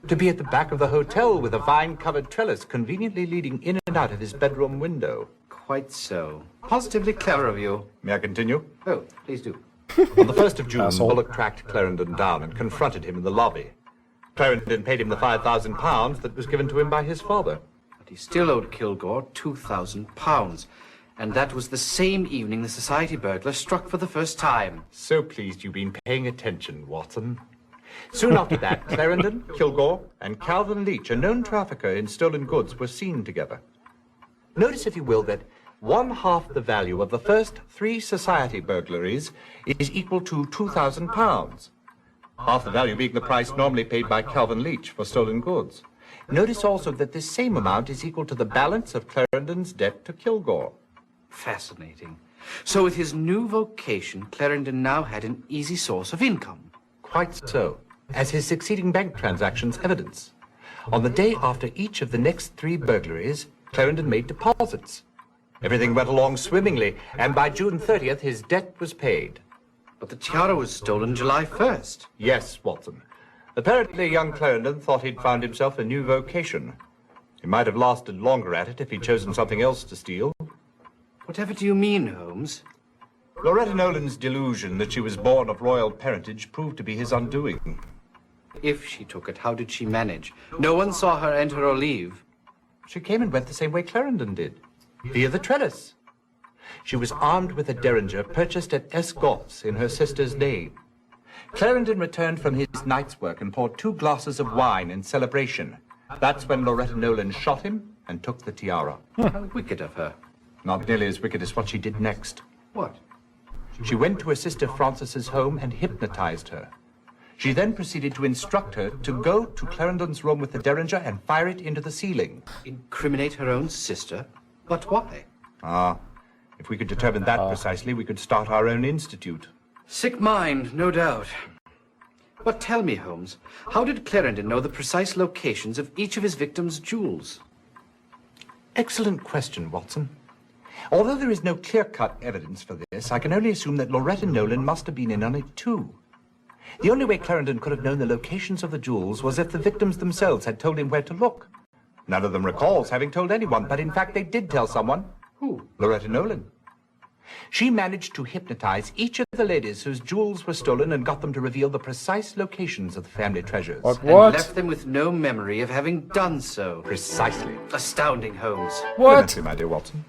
To be at the back of the hotel with a vine-covered trellis conveniently leading in and out of his bedroom window. Quite so. Positively clever of you. May I continue? Oh, please do. On the 1st of June, Bullock tracked Clarendon down and confronted him in the lobby. Clarendon paid him the £5,000 that was given to him by his father. But he still owed Kilgore £2,000. And that was the same evening the society burglar struck for the first time. So pleased you've been paying attention, Watson. Soon after that, Clarendon, Kilgore, and Calvin Leach, a known trafficker in stolen goods, were seen together. Notice, if you will, that 1/2 the value of the first 3 society burglaries is equal to £2,000. Half the value being the price normally paid by Calvin Leach for stolen goods. Notice also that this same amount is equal to the balance of Clarendon's debt to Kilgore. Fascinating. So with his new vocation, Clarendon now had an easy source of income. Quite so, as his succeeding bank transactions evidence. On the day after each of the next 3 burglaries, Clarendon made deposits. Everything went along swimmingly, and by June 30th, his debt was paid. But the tiara was stolen July 1st. Yes, Watson. Apparently, young Clarendon thought he'd found himself a new vocation. He might have lasted longer at it if he'd chosen something else to steal. Whatever do you mean, Holmes? Loretta Nolan's delusion that she was born of royal parentage proved to be his undoing. If she took it, how did she manage? No one saw her enter or leave. She came and went the same way Clarendon did, via the trellis. She was armed with a derringer purchased at Escorts in her sister's name. Clarendon returned from his night's work and poured 2 glasses of wine in celebration. That's when Loretta Nolan shot him and took the tiara. How wicked of her. Not nearly as wicked as what she did next. What? She went to her sister Frances's home and hypnotized her. She then proceeded to instruct her to go to Clarendon's room with the derringer and fire it into the ceiling. Incriminate her own sister? But why? If we could determine that precisely, we could start our own institute. Sick mind, no doubt. But tell me, Holmes, how did Clarendon know the precise locations of each of his victims' jewels? Excellent question, Watson. Although there is no clear-cut evidence for this, I can only assume that Loretta Nolan must have been in on it too. The only way Clarendon could have known the locations of the jewels was if the victims themselves had told him where to look. None of them recalls having told anyone, but in fact they did tell someone. Who? Loretta Nolan. She managed to hypnotize each of the ladies whose jewels were stolen and got them to reveal the precise locations of the family treasures. And left them with no memory of having done so. Precisely. Astounding, Holmes. What? My dear Watson.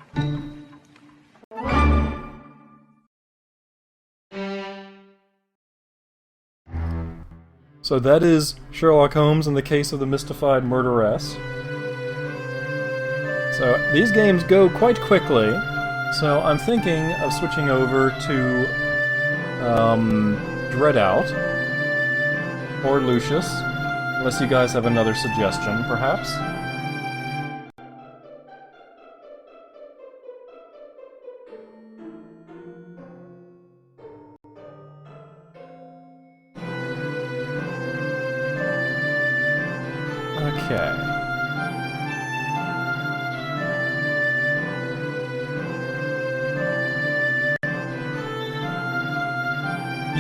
So that is Sherlock Holmes in the case of the mystified murderess. So these games go quite quickly, so I'm thinking of switching over to Dreadout or Lucius, unless you guys have another suggestion, perhaps. Okay.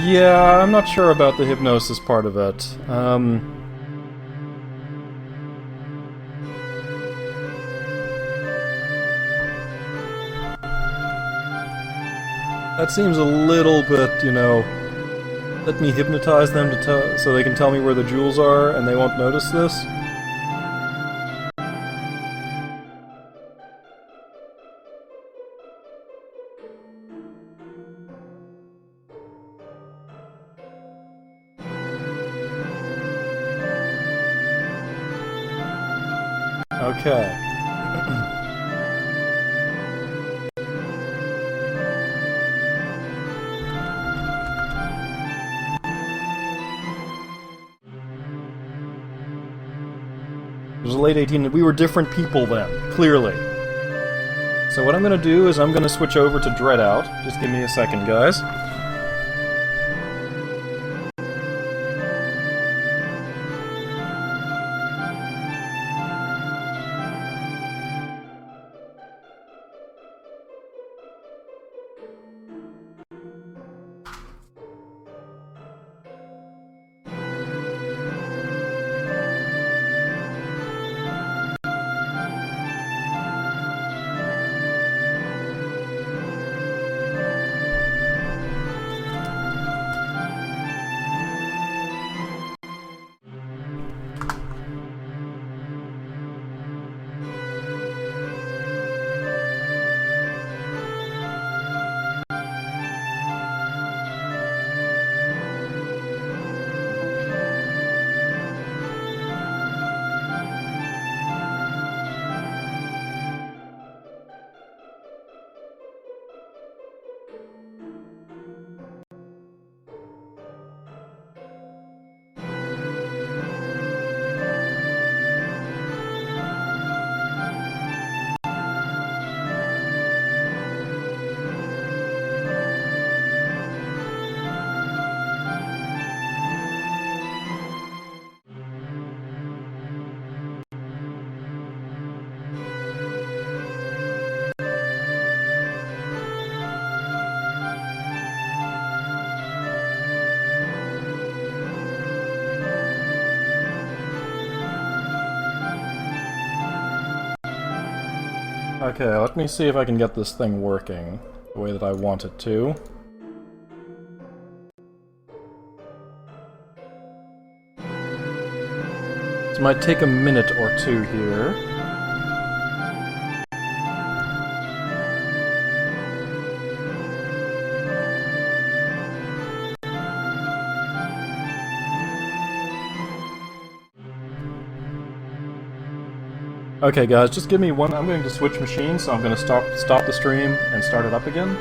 Yeah, I'm not sure about the hypnosis part of it. That seems a little bit, you know, let me hypnotize them to so they can tell me where the jewels are and they won't notice this. Okay. It was the late 1800s. We were different people then, clearly. So what I'm going to do is I'm going to switch over to Dreadout. Just give me a second, guys. Okay, let me see if I can get this thing working the way that I want it to. This might take a minute or two here. Okay guys, just give me one. I'm going to switch machines, so I'm going to stop the stream and start it up again.